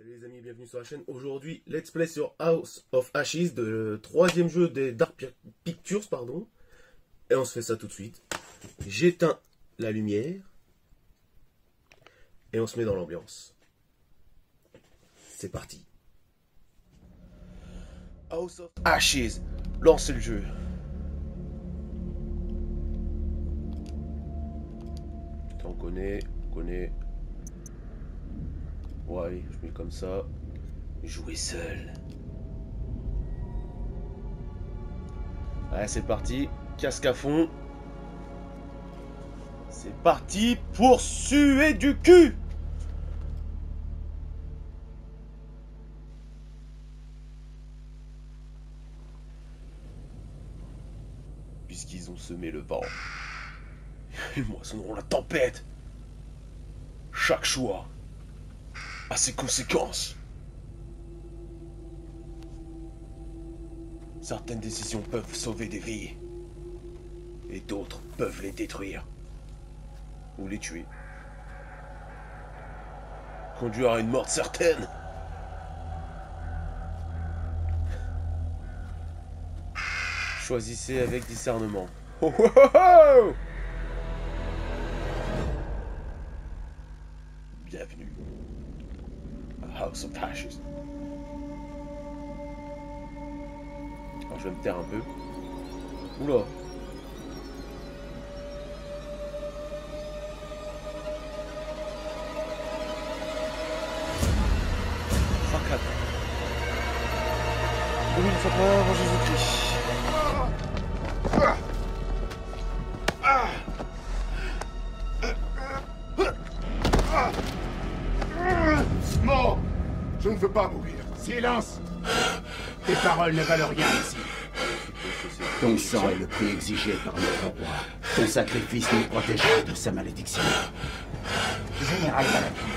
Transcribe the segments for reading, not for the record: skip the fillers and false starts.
Salut les amis, bienvenue sur la chaîne. Aujourd'hui, let's play sur House of Ashes, le troisième jeu des Dark Pictures, pardon. Et on se fait ça tout de suite. J'éteins la lumière. Et on se met dans l'ambiance. C'est parti. House of Ashes, lancez le jeu. On connaît. Ouais, je mets comme ça. Jouer seul. Allez, c'est parti. Casque à fond. C'est parti pour suer du cul. Puisqu'ils ont semé le vent, ils moissonneront la tempête. Chaque choix a ses conséquences. Certaines décisions peuvent sauver des vies, et d'autres peuvent les détruire, ou les tuer. Conduire à une mort certaine. Choisissez avec discernement. Oh, oh, oh, oh. Bienvenue à House of Ashes. Alors je vais me taire un peu. Oula. Fuck. 2100 avant Jésus-Christ. Non! Je ne veux pas mourir. Silence! Tes paroles ne valent rien ici. Ton sang est le prix exigé par notre roi. Ton sacrifice nous protégera de sa malédiction. Général Maladie,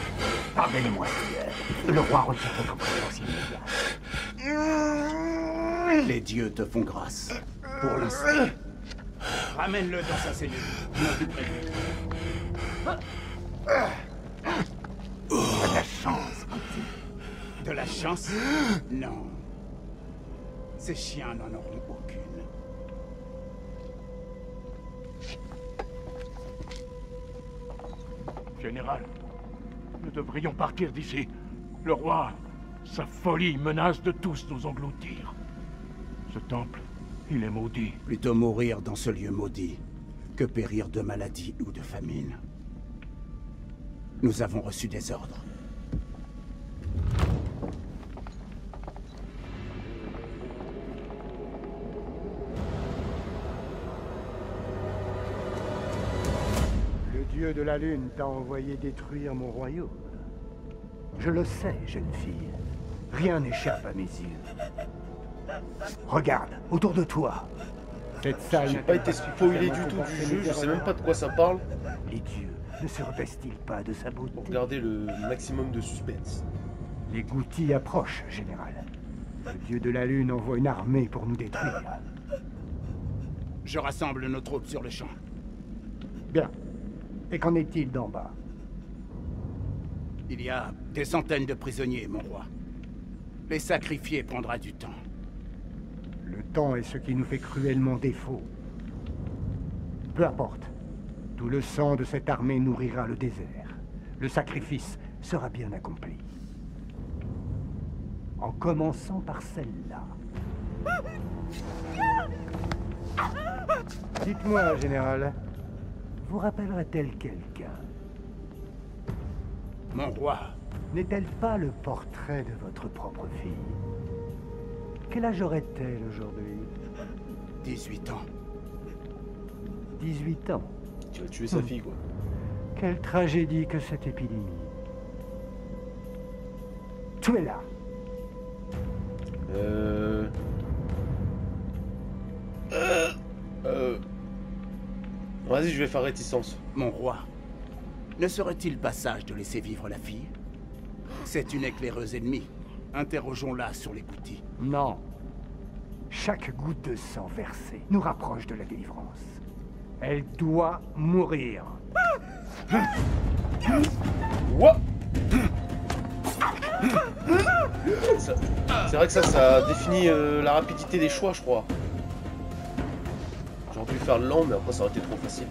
pardonnez-moi, Seigneur. Le roi retire votre présence immédiate. Les dieux te font grâce. Pour l'instant. Ramène-le dans sa cellule. On a tout prévu. De la chance, Couty. De la chance? Non. Ces chiens n'en auront aucune. Général, nous devrions partir d'ici. Le roi, sa folie menace de tous nous engloutir. Ce temple, il est maudit. Plutôt mourir dans ce lieu maudit que périr de maladie ou de famine. Nous avons reçu des ordres. Le dieu de la lune t'a envoyé détruire mon royaume. Je le sais, jeune fille. Rien n'échappe à mes yeux. Regarde, autour de toi. Cette salle... J'ai pas été spoilé du tout du jeu, je sais même pas de quoi ça parle. Les dieux ne se repaissent-ils pas de sa beauté? Pour garder le maximum de suspense. Les Goutis approchent, général. Le dieu de la lune envoie une armée pour nous détruire. Je rassemble nos troupes sur le champ. Bien. Et qu'en est-il d'en bas? Il y a des centaines de prisonniers, mon roi. Les sacrifier prendra du temps. Le temps est ce qui nous fait cruellement défaut. Peu importe. Tout le sang de cette armée nourrira le désert. Le sacrifice sera bien accompli. En commençant par celle-là. Dites-moi, général, vous rappellerait-elle quelqu'un? Mon roi, N'est-elle pas le portrait de votre propre fille? Quel âge aurait-elle aujourd'hui? 18 ans. 18 ans. Tu vas tuer sa fille, quoi. Quelle tragédie que cette épidémie. Tuez-la. Vas-y, je vais faire réticence. Mon roi, ne serait-il pas sage de laisser vivre la fille? C'est une éclaireuse ennemie. Interrogeons-la sur les Goutis. Non. Chaque goutte de sang versée nous rapproche de la délivrance. Elle doit mourir. What? C'est vrai que ça définit la rapidité des choix, je crois. J'aurais pu faire lent, mais après ça aurait été trop facile.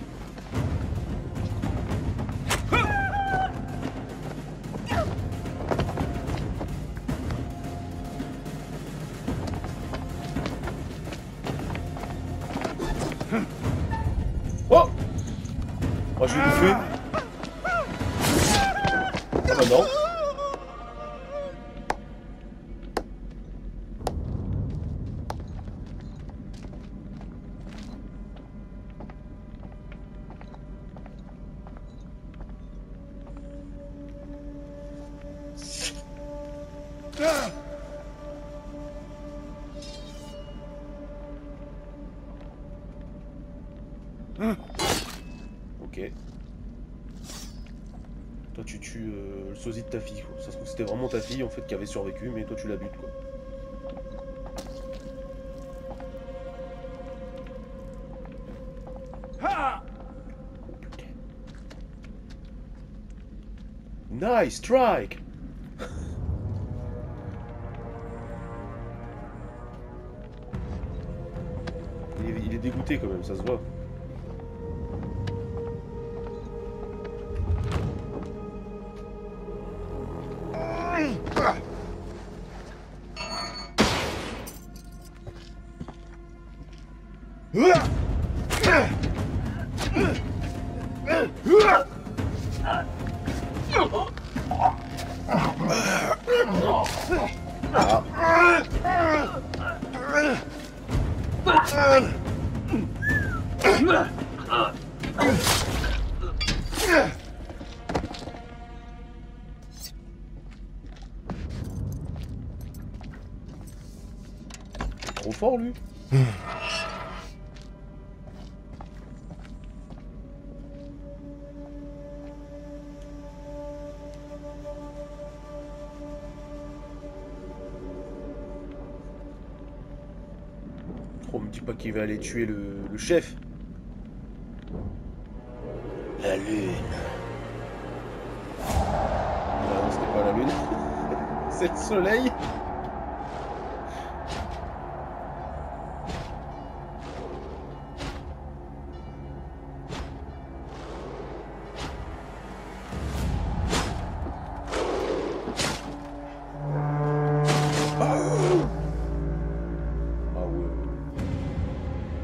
Oh! Oh, je vais bouffer. Ah bah non. Ok. Toi tu tues le sosie de ta fille quoi. Ça se trouve que c'était vraiment ta fille en fait qui avait survécu mais toi tu la butes quoi. Nice strike. Il est dégoûté quand même, ça se voit. Trop fort lui. Oh, me dis pas qu'il va aller tuer le chef. La lune. Non, c'était pas la lune. C'est le soleil.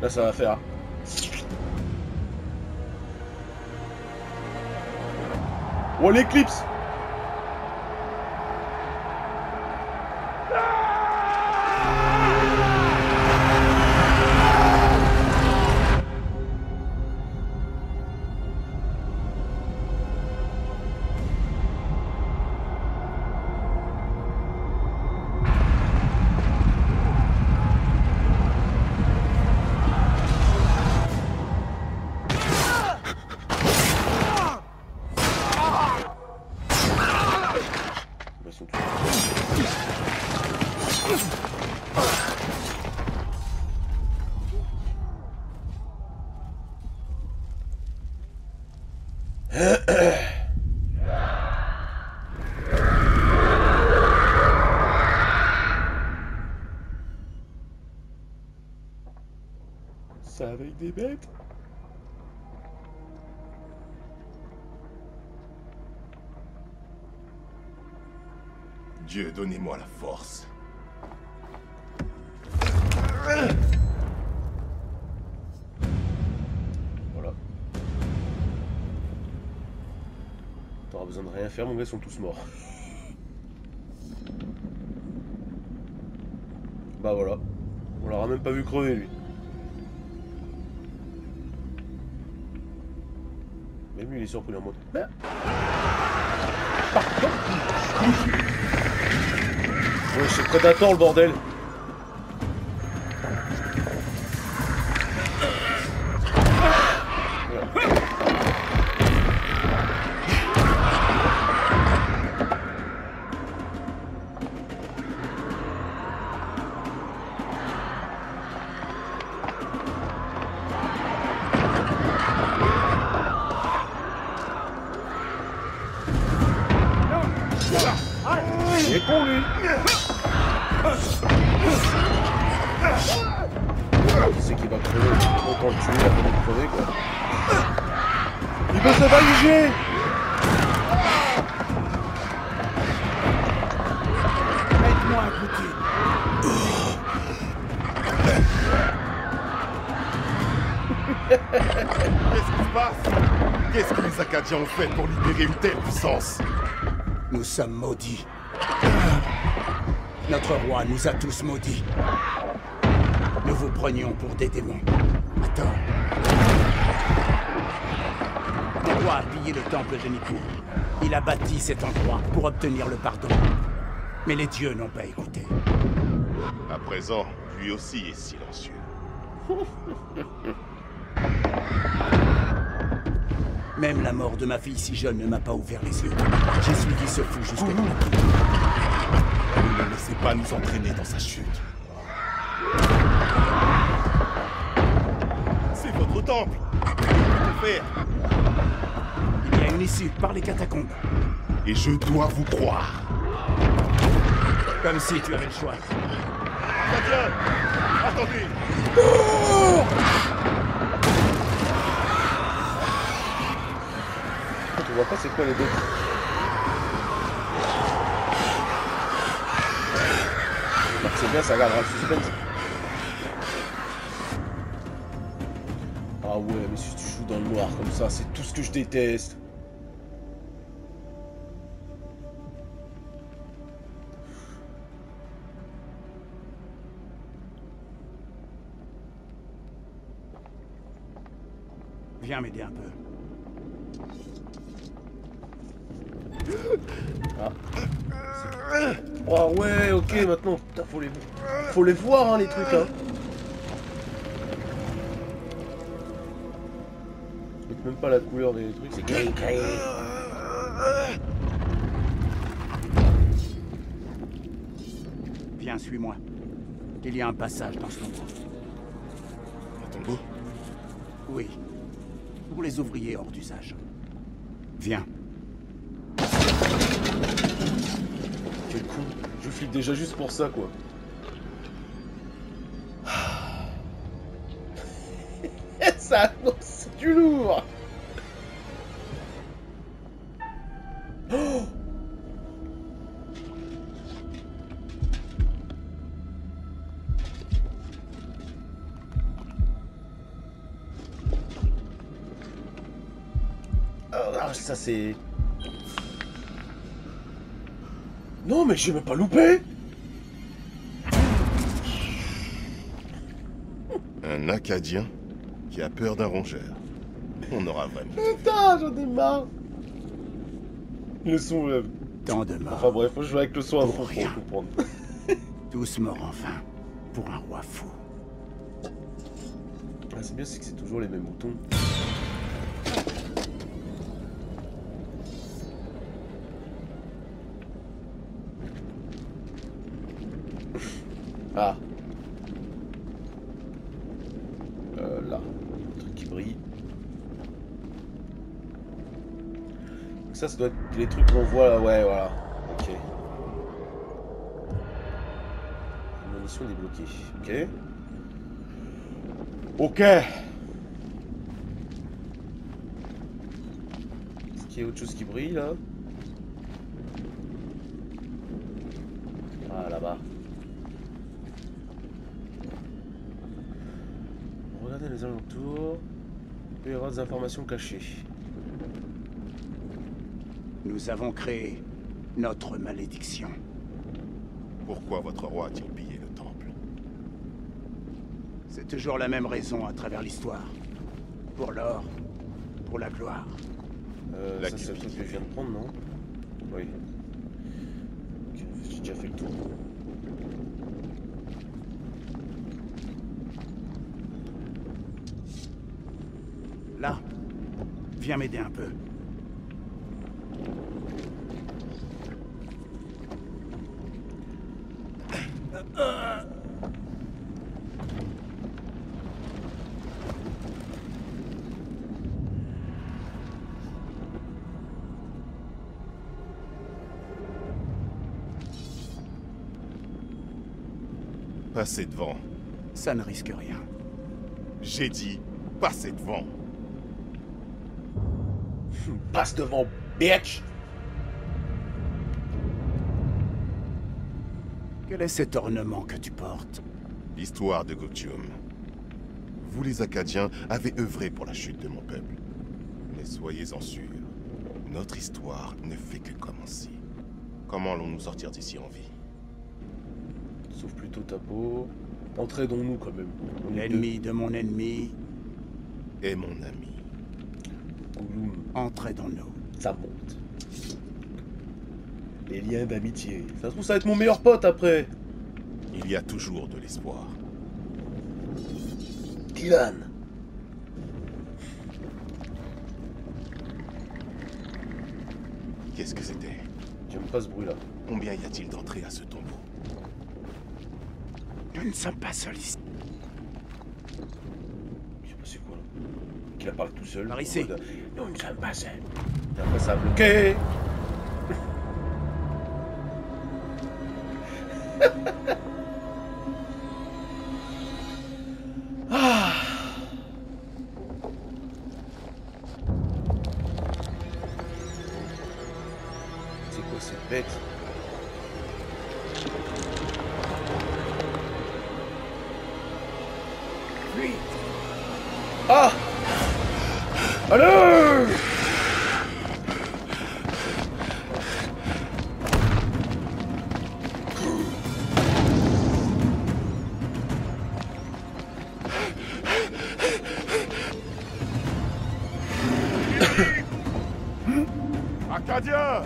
Là, ça va faire. Oh, l'éclipse! Ça avec des bêtes? Dieu, donnez-moi la force. Voilà. T'auras besoin de rien faire, mon gars, ils sont tous morts. Bah voilà. On l'aura même pas vu crever, lui. Même lui, il est surpris en mode. Bah. Pardon. Ouais, c'est Predator, le bordel. est con lui. Qui c'est qui va crever? Autant le tuer avant de crever quoi. Il va s'avager. Aide-moi à goûter. Qu'est-ce qui se passe? Qu'est-ce que les Acadiens ont fait pour libérer une telle puissance? Nous sommes maudits. Notre roi nous a tous maudits. Nous vous prenions pour des démons. Attends. Le roi a pillé le temple de Nippur. Il a bâti cet endroit pour obtenir le pardon. Mais les dieux n'ont pas écouté. À présent, lui aussi est silencieux. Même la mort de ma fille si jeune ne m'a pas ouvert les yeux. J'ai suivi ce fou jusqu'à la quête. Ne laissez pas nous entraîner dans sa chute. C'est votre temple. Que peut-on faire? Il y a une issue par les catacombes. Et je dois vous croire. Comme si tu avais le choix. Acadiens, attendez. On voit pas c'est quoi les deux. C'est bien, ça gardera le suspense. Ah ouais, mais si tu joues dans le noir comme ça, c'est tout ce que je déteste. Viens m'aider un peu. Oh ouais, ok, maintenant, putain, faut les voir, hein, les trucs, hein. Je sais même pas la couleur des trucs, c'est gris. Viens, suis-moi. Il y a un passage dans ce tombeau. Un tombeau? Oui. Pour les ouvriers hors d'usage. Viens. Quel con. Je flippe déjà juste pour ça, quoi. Ça annonce du lourd. Oh. Ah, ça c'est... Non mais j'ai même pas loupé. Un Acadien qui a peur d'un rongeur. On aura vraiment... Putain, j'en ai marre. Le son... Tant de morts. Enfin bref, faut jouer avec le son à fond Pour pour rien. comprendre. Tous morts enfin. Pour un roi fou. Ah, c'est bien, c'est que c'est toujours les mêmes boutons. Ah. Là. Un truc qui brille. Donc ça doit être les trucs qu'on voit là. Ouais, voilà. Ok. Munition débloquée. Ok. Ok. Est-ce qu'il y a autre chose qui brille là? Ah, là-bas. Regardez les alentours. Il peut y avoir des informations cachées. Nous avons créé notre malédiction. Pourquoi votre roi a-t-il pillé le temple? C'est toujours la même raison à travers l'histoire. Pour l'or, pour la gloire. La Ça c'est le truc que cupidité. je viens de prendre, non? Oui. Ok, j'ai déjà fait le tour. Là, viens m'aider un peu. Passez devant. Ça ne risque rien. J'ai dit, passez devant. Passe devant, bitch. Quel est cet ornement que tu portes? L'histoire de Gutium. Vous les Acadiens avez œuvré pour la chute de mon peuple. Mais soyez-en sûrs, notre histoire ne fait que commencer. Comment allons-nous sortir d'ici en vie? Sauf plutôt ta peau. Entraînons-nous quand même. On est L'ennemi de mon ennemi, Et mon ami. deux. Gollum, entraînons-nous. ça monte. Les liens d'amitié. Ça se trouve, ça va être mon meilleur pote après. Il y a toujours de l'espoir. Dylan. Qu'est-ce que c'était? J'aime pas ce bruit-là. Combien y a-t-il d'entrées à ce tombeau? Nous ne sommes pas seuls ici. Je sais pas c'est quoi là. Qu'il a parlé tout seul. Par ici. Nous ne sommes pas seuls. Et après ça a bloqué. Ah. C'est quoi cette bête? Lui, Ah! Allez! Acadiens!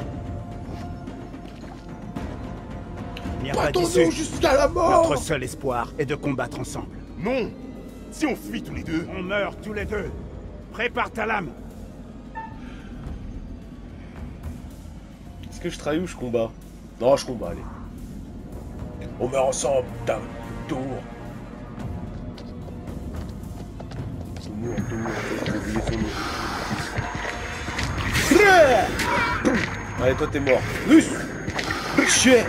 il n'y a pas d'issue. Jusqu'à la mort! Notre seul espoir est de combattre ensemble. Non! Si on fuit tous les deux, On meurt tous les deux. Prépare ta lame. Est-ce que je trahis ou je combats? Non, je combats, allez. On meurt ensemble, d'un tour. Tour, j'ai oublié son nom. Allez, toi t'es mort. Russe! Chien!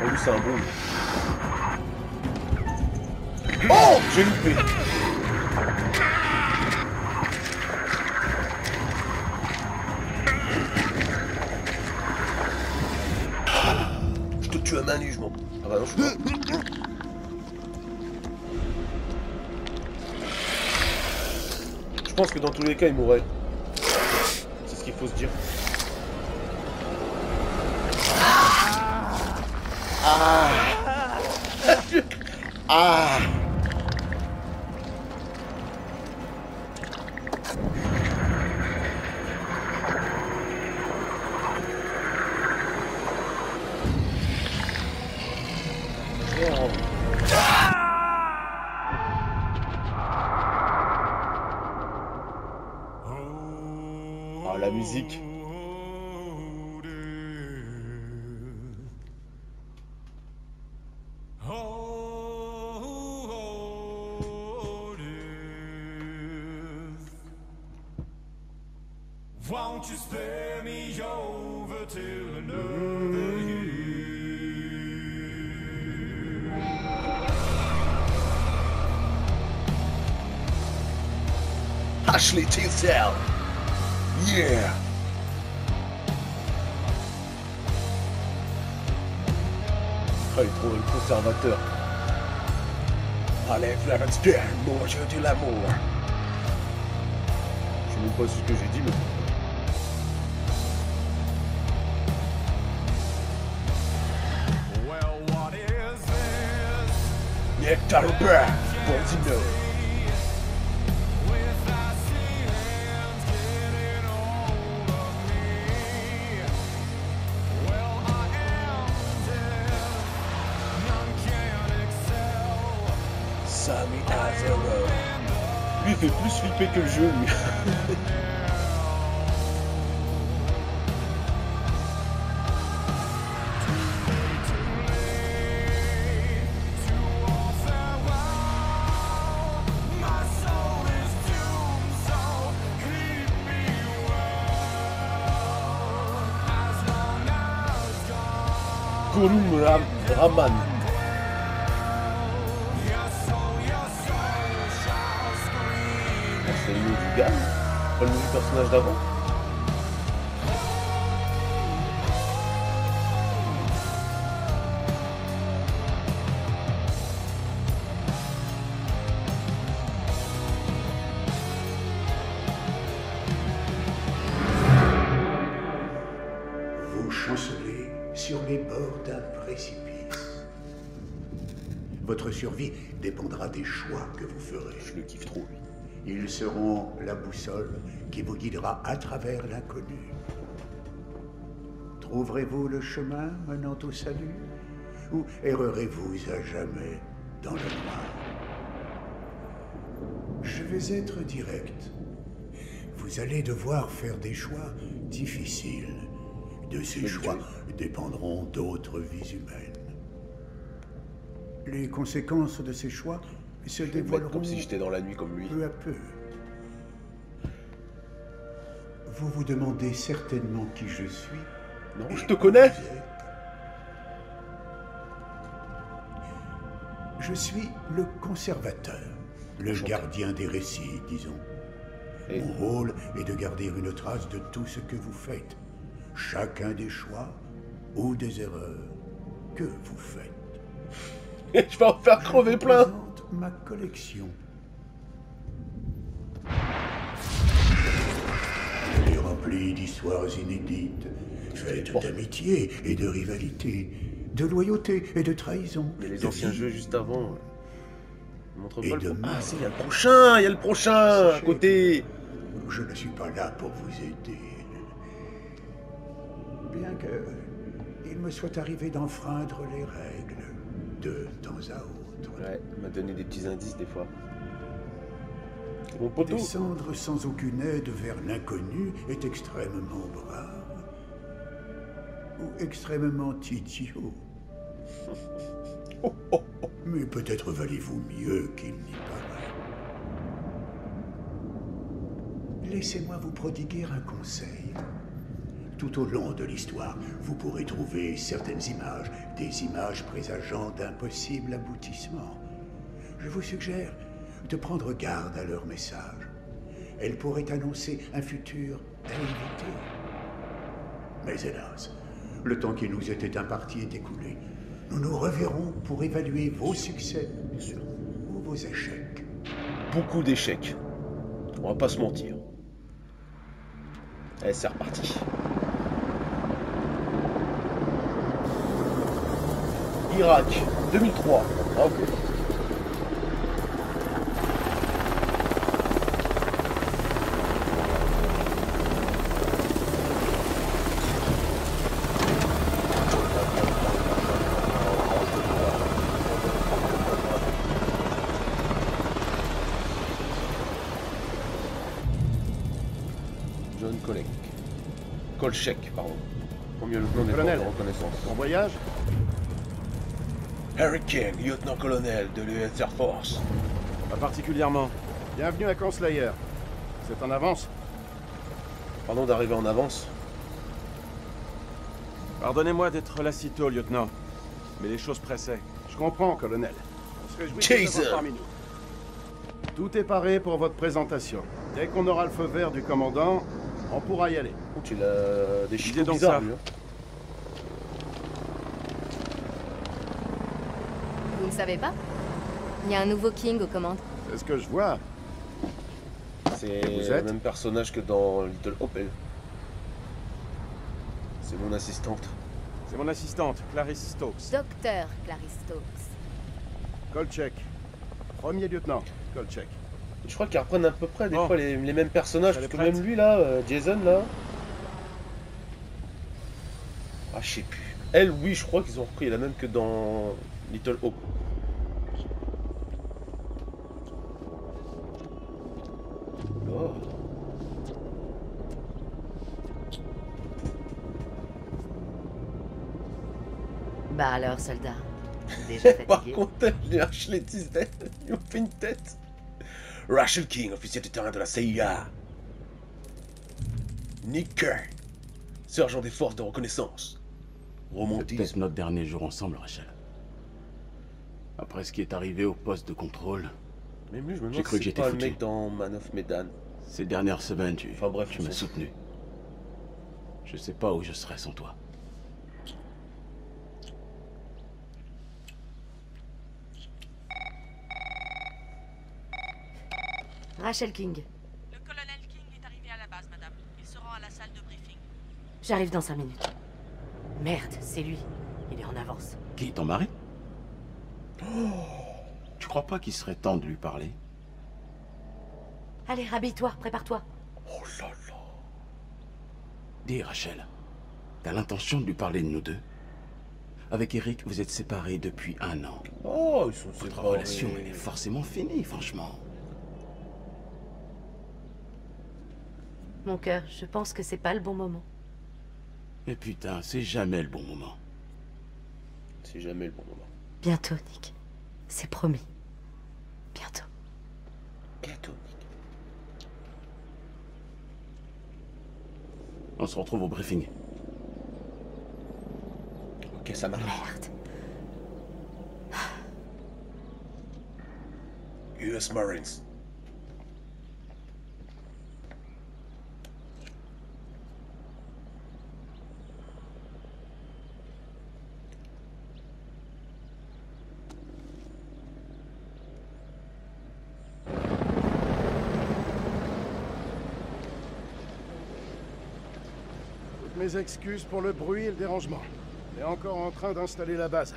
Oh, lui, c'est un bon. Oh! J'ai loupé. Je te tue à main nue, je m'en... Ah bah non, je suis pas. Je pense que dans tous les cas, il mourrait. C'est ce qu'il faut se dire. Ah! Ah, la musique. Won't you spare me over till another year? Ashley Tisdale. Yeah. Ah, il est trop le conservateur. Allez, Florence Bien, mon jeu de l'amour. Je sais même pas ce que j'ai dit, mais... Well, what is this? Nectar Bear, Bondino. With icy hands getting hold of me. Well, I am the death, none can excel. Sammy Azaro. Lui, il fait plus flipper que le jeu, lui. Gollum Raman. Ah, c'est le nom du gars, pas le nom du personnage d'avant. Vous chancelez sur les bords d'un précipice. Votre survie dépendra des choix que vous ferez. Je le kiffe trop, lui. Ils seront la boussole qui vous guidera à travers l'inconnu. Trouverez-vous le chemin menant au salut? Ou errerez-vous à jamais dans le noir? Je vais être direct. Vous allez devoir faire des choix difficiles. De ces choix dépendront d'autres vies humaines. Les conséquences de ces choix se dévoileront Comme si j'étais dans la nuit comme lui. peu à peu. Vous vous demandez certainement qui je suis. Non, et je te connais. qui vous êtes. Je suis le conservateur, le gardien des récits, disons. Et- Mon rôle est de garder une trace de tout ce que vous faites, chacun des choix ou des erreurs que vous faites. Je vais en faire crever Je plein. présente ma collection. Elle est remplie d'histoires inédites, faites d'amitié et de rivalité, de loyauté et de trahison. Mais les de anciens vie jeux juste avant. Montre et pas de le. Ah, mort. si, il y a le prochain. Il y a le prochain à Sachez- côté. Je ne suis pas là pour vous aider. Bien que il me soit arrivé d'enfreindre les règles de temps à autre. Ouais, il m'a donné des petits indices des fois. Mon poteau. Descendre sans aucune aide vers l'inconnu est extrêmement brave ou extrêmement idiot. Mais peut-être valez-vous mieux qu'il n'y paraît. Laissez-moi vous prodiguer un conseil. Tout au long de l'histoire, vous pourrez trouver certaines images, des images présageant d'impossibles aboutissements. Je vous suggère de prendre garde à leur message. Elles pourraient annoncer un futur à éviter. Mais hélas, le temps qui nous était imparti est écoulé. Nous nous reverrons pour évaluer vos succès ou vos échecs. Beaucoup d'échecs. On va pas se mentir. Allez, c'est reparti. Irak, 2003. Ah, ok. John Kolchak, pardon. Premier lieutenant des Colonel. forces de reconnaissance. Bon voyage. Harry King, lieutenant-colonel de l'US Air Force. Pas particulièrement. Bienvenue à Kanslayer. C'est en avance. Pardon d'arriver en avance. Pardonnez-moi d'être là si tôt, lieutenant. Mais les choses pressaient. Je comprends, colonel. On se réjouit de vous Jason. avoir parmi nous. Tout est paré pour votre présentation. Dès qu'on aura le feu vert du commandant, on pourra y aller. Oh, tu l'as des chiffres donc bizarres, ça. lui, hein. Vous ne savez pas? Il y a un nouveau King aux commandes. C'est ce que je vois. C'est Vous le êtes même personnage que dans Little Hope, elle. C'est mon assistante. C'est mon assistante, Clarice Stokes. Docteur Clarice Stokes. Kolchak. Premier lieutenant, Kolchak. Je crois qu'ils reprennent à peu près des Bon. fois les mêmes personnages, Elle est parce que même prête. lui là, Jason là. Ah, je sais plus. Elle, oui, je crois qu'ils ont repris la même que dans Little Hope. Oh. Bah alors, soldat. Déjà Par fatigué? contre, les Rachel et Tisdale, ils ont fait une tête. Rachel King, officier de terrain de la CIA. Nick Kern, sergent des forces de reconnaissance. Romantisme. Peut-être notre dernier jour ensemble, Rachel. Après ce qui est arrivé au poste de contrôle, Même lui, je me j'ai demande cru si que c'est j'étais pas le foutu. mec dans Man of Medan. Ces dernières semaines, tu on m'as s'en soutenu. Je sais pas où je serais sans toi. Rachel King. Le colonel King est arrivé à la base, madame. Il se rend à la salle de briefing. J'arrive dans 5 minutes. Merde, c'est lui. Il est en avance. Qui, ton mari? Tu crois pas qu'il serait temps de lui parler? Allez, rhabille-toi, prépare-toi. Oh là là. Dis, Rachel, t'as l'intention de lui parler de nous deux? Avec Eric, vous êtes séparés depuis 1 an. Oh, ils sont Votre séparés. relation, elle est forcément finie, franchement. Mon cœur, je pense que c'est pas le bon moment. Mais putain, c'est jamais le bon moment. C'est jamais le bon moment. Bientôt, Nick. C'est promis. Bientôt. Bientôt, Nick. On se retrouve au briefing. Ok, ça marche. Merde. US Marines. Toutes mes excuses pour le bruit et le dérangement. On est encore en train d'installer la base.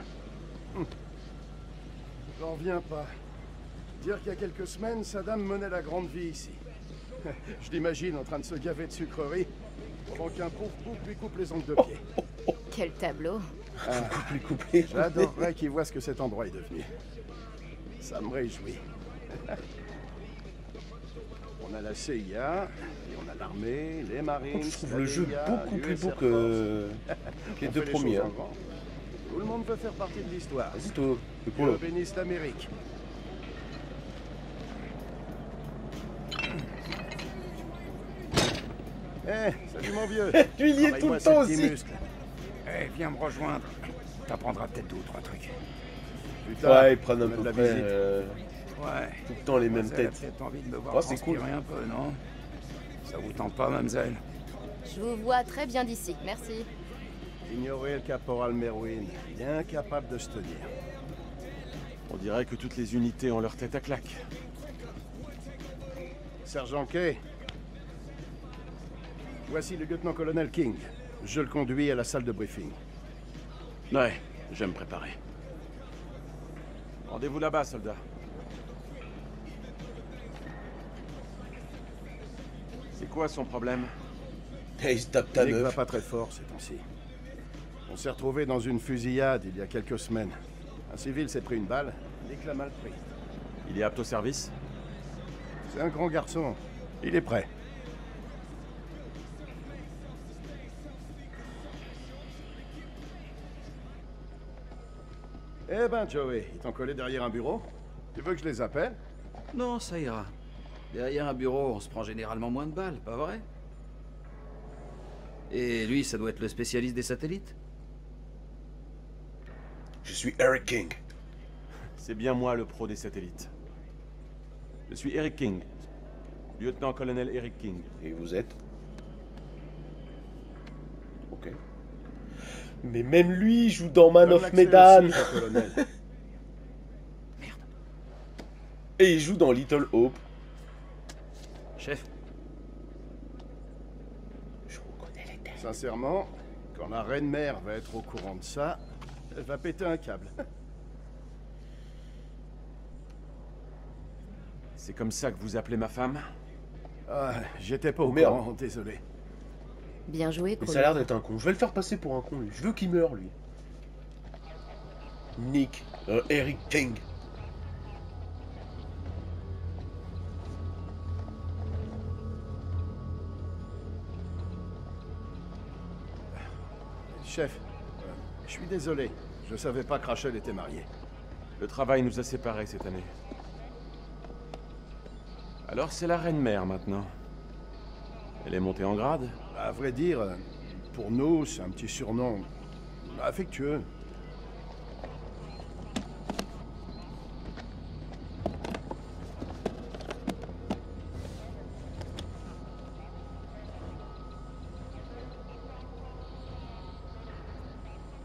J'en reviens pas. Dire qu'il y a quelques semaines, Saddam menait la grande vie ici. Je l'imagine en train de se gaver de sucreries pendant qu'un pauvre bouc lui coupe les ongles de pied. Quel tableau. Couplé. J'adorerais qu'il voit ce que cet endroit est devenu. Ça me réjouit. On a la CIA, et on a l'armée, les marines. Je trouve la le jeu DIA, beaucoup plus l'US beau Air que Force. les On deux fait premiers. choses Hein. en grand. Tout le monde veut faire partie de l'histoire. Vas-y, toi. Le Dieu polo. bénisse l'Amérique. Salut mon vieux. Lui, il y est tout le Travaille-moi temps ces petits aussi. muscles. Eh, viens me rejoindre. T'apprendras peut-être 2 ou 3 trucs. Putain, Ouais, ils prennent à on a peu de la près visite. Ouais. tout le temps les mêmes Mademoiselle a têtes. peut-être envie de me voir Oh, c'est cool. transpirer un peu, non? Ça vous tente pas, mademoiselle? Je vous vois très bien d'ici, merci. Ignorez le caporal Merwin. Il est incapable de se tenir. On dirait que toutes les unités ont leur tête à claque. Sergent Kay. Voici le lieutenant-colonel King. Je le conduis à la salle de briefing. Ouais, je vais me préparer. Rendez-vous là-bas, soldat. C'est quoi son problème? Il se tape ta Nick va meuf. pas très fort ces temps-ci. On s'est retrouvé dans une fusillade il y a quelques semaines. Un civil s'est pris une balle, Nick l'a mal pris. Il est apte au service? C'est un grand garçon. Il est prêt. Eh ben, Joey, ils t'ont collé derrière un bureau? Tu veux que je les appelle? Non, ça ira. Derrière un bureau, on se prend généralement moins de balles, pas vrai? Et lui, ça doit être le spécialiste des satellites? Je suis Eric King. C'est bien moi le pro des satellites. Je suis Eric King. Lieutenant-colonel Eric King. Et vous êtes? Ok. Mais même lui, il joue dans Man Donne of l'accès Medan. aussi, cher colonel. Et il joue dans Little Hope. Chef. Je reconnais les têtes. Sincèrement, quand la reine-mère va être au courant de ça, elle va péter un câble. C'est comme ça que vous appelez ma femme? Ah, j'étais pas au Merde. courant, désolé. Bien joué, Mais Colo. ça a l'air d'être un con. Je vais le faire passer pour un con, lui. Je veux qu'il meure, lui. Nick. Eric King. Chef, je suis désolé. Je savais pas que Rachel était mariée. Le travail nous a séparés cette année. Alors c'est la reine-mère maintenant. Elle est montée en grade? À vrai dire, pour nous, c'est un petit surnom. Affectueux.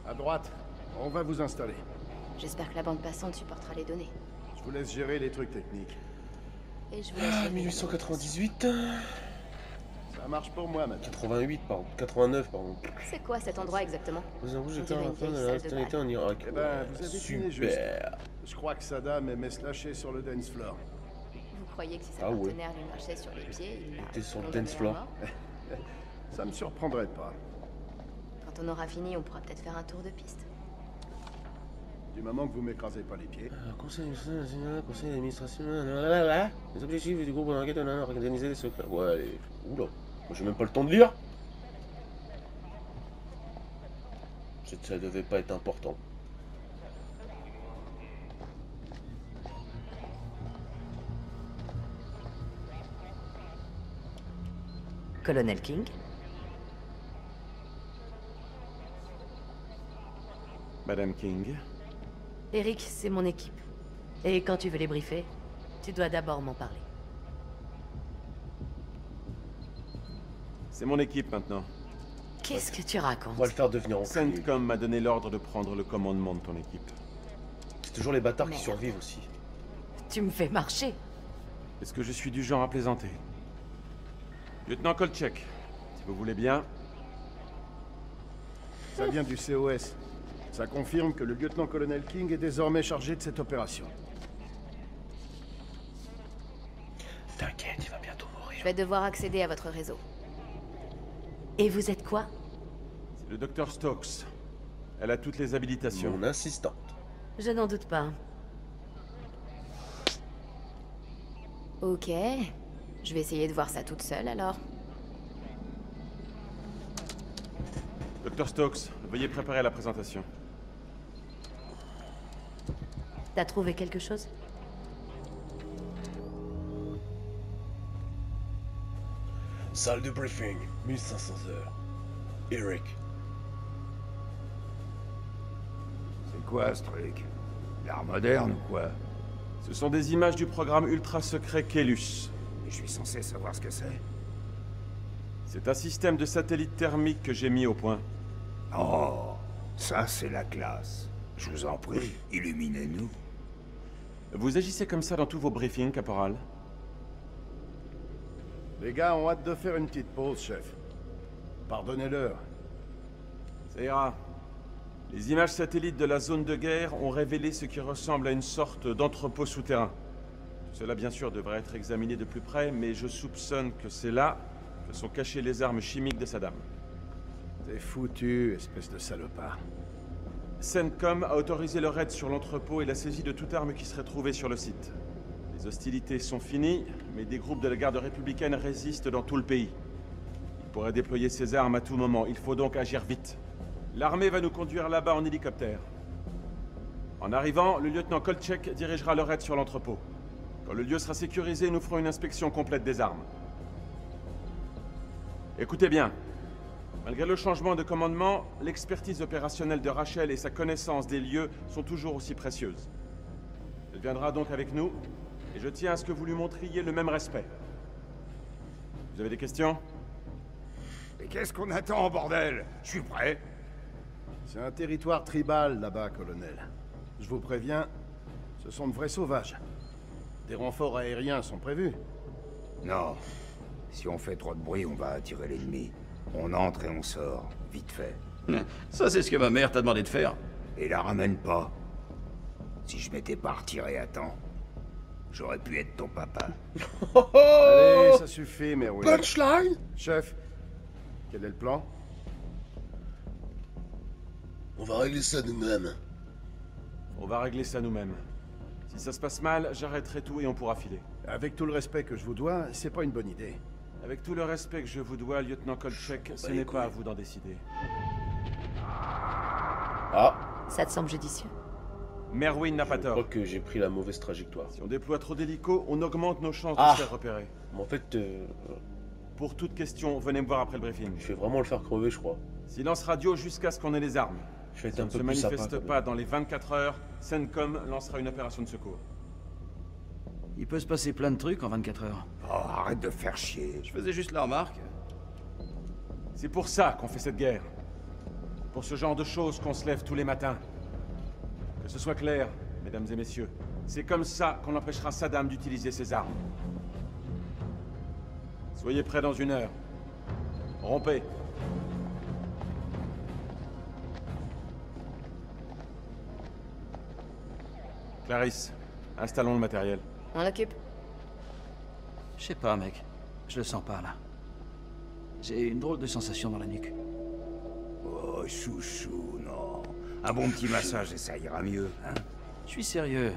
À droite, on va vous installer. J'espère que la bande passante supportera les données. Je vous laisse gérer les trucs techniques. Et je vous laisse... 1898. Ça marche pour moi, madame. 88, pardon. 89, pardon. C'est quoi cet endroit exactement? Vous avouez, j'étais dirait à la une fin de vieille la salle de nationalité bal. en Irak. Eh ben, vous avez deviné juste. Super. Je crois que Saddam aimait se lâcher sur le dance floor. Vous croyez que si sa Ah ouais. partenaire lui marchait sur les pieds, il était sur le condamné dance à floor. mort? Ça me surprendrait pas. Quand on aura fini, on pourra peut-être faire un tour de piste. Du moment que vous m'écrasez pas les pieds. Conseil national, conseil d'administration, les objectifs du groupe d'enquête, organiser les secrets. Ouais, allez. Oula. Moi, j'ai même pas le temps de lire. Ça devait pas être important. Colonel King? Madame King. Eric, c'est mon équipe. Et quand tu veux les briefer, tu dois d'abord m'en parler. C'est mon équipe maintenant. Qu'est-ce que tu racontes? On va le faire devenir en CENTCOM m'a donné l'ordre de prendre le commandement de ton équipe. C'est toujours les bâtards qui Merde. survivent aussi. Tu me fais marcher. Est-ce que je suis du genre à plaisanter? Lieutenant Kolchek, si vous voulez bien. Ça vient du COS. Ça confirme que le lieutenant-colonel King est désormais chargé de cette opération. T'inquiète, il va bientôt mourir. Je vais devoir accéder à votre réseau. Et vous êtes quoi? C'est le docteur Stokes. Elle a toutes les habilitations. Mon assistante. Je n'en doute pas. Ok. Je vais essayer de voir ça toute seule, alors. Docteur Stokes, veuillez préparer la présentation. T'as trouvé quelque chose? Salle de briefing, 1500 heures. Eric. C'est quoi ce truc? L'art moderne ou quoi? Ce sont des images du programme ultra secret Kelus. Et je suis censé savoir ce que c'est? C'est un système de satellite thermique que j'ai mis au point. Oh, ça c'est la classe. Je vous en prie, illuminez-nous. Vous agissez comme ça dans tous vos briefings, caporal? Les gars ont hâte de faire une petite pause, chef. Pardonnez-leur. Ça ira. Les images satellites de la zone de guerre ont révélé ce qui ressemble à une sorte d'entrepôt souterrain. Tout cela, bien sûr, devrait être examiné de plus près, mais je soupçonne que c'est là que sont cachées les armes chimiques de Saddam. T'es foutu, espèce de salopard. CENTCOM a autorisé le raid sur l'entrepôt et la saisie de toute arme qui serait trouvée sur le site. Les hostilités sont finies, mais des groupes de la garde républicaine résistent dans tout le pays. Ils pourraient déployer ces armes à tout moment, il faut donc agir vite. L'armée va nous conduire là-bas en hélicoptère. En arrivant, le lieutenant Kolchek dirigera le raid sur l'entrepôt. Quand le lieu sera sécurisé, nous ferons une inspection complète des armes. Écoutez bien. Malgré le changement de commandement, l'expertise opérationnelle de Rachel et sa connaissance des lieux sont toujours aussi précieuses. Elle viendra donc avec nous, et je tiens à ce que vous lui montriez le même respect. Vous avez des questions? Et qu'est-ce qu'on attend, bordel? Je suis prêt. C'est un territoire tribal là-bas, colonel. Je vous préviens, ce sont de vrais sauvages. Des renforts aériens sont prévus. Non. Si on fait trop de bruit, on va attirer l'ennemi. On entre et on sort, vite fait. Ça, c'est ce que ma mère t'a demandé de faire. Et la ramène pas. Si je m'étais pas retiré à temps, j'aurais pu être ton papa. Allez, ça suffit, Merwin. Punchline. Chef, quel est le plan? On va régler ça nous-mêmes. On va régler ça nous-mêmes. Si ça se passe mal, j'arrêterai tout et on pourra filer. Avec tout le respect que je vous dois, c'est pas une bonne idée. Avec tout le respect que je vous dois, lieutenant Kolchek, ce n'est pas à vous d'en décider. Ah. Ça te semble judicieux? Merwin n'a pas tort. Je crois que j'ai pris la mauvaise trajectoire. Si on déploie trop d'hélicos, on augmente nos chances de se faire repérer. Mais en fait, pour toute question, venez me voir après le briefing. je vais vraiment le faire crever, je crois. Silence radio jusqu'à ce qu'on ait les armes. Je vais être Si un on ne peu se plus sympa. manifeste pas dans les 24 heures, CENTCOM lancera une opération de secours. Il peut se passer plein de trucs en 24 heures. Oh, arrête de faire chier. Je faisais juste la remarque. C'est pour ça qu'on fait cette guerre. Pour ce genre de choses qu'on se lève tous les matins. Que ce soit clair, mesdames et messieurs. C'est comme ça qu'on empêchera Saddam d'utiliser ses armes. Soyez prêts dans 1 heure. Rompez. Clarisse, installons le matériel. On occupe. Je sais pas, mec. Je le sens pas, là. J'ai une drôle de sensation dans la nuque. Oh, chouchou, non. Un bon petit massage et ça ira mieux, hein. Je suis sérieux.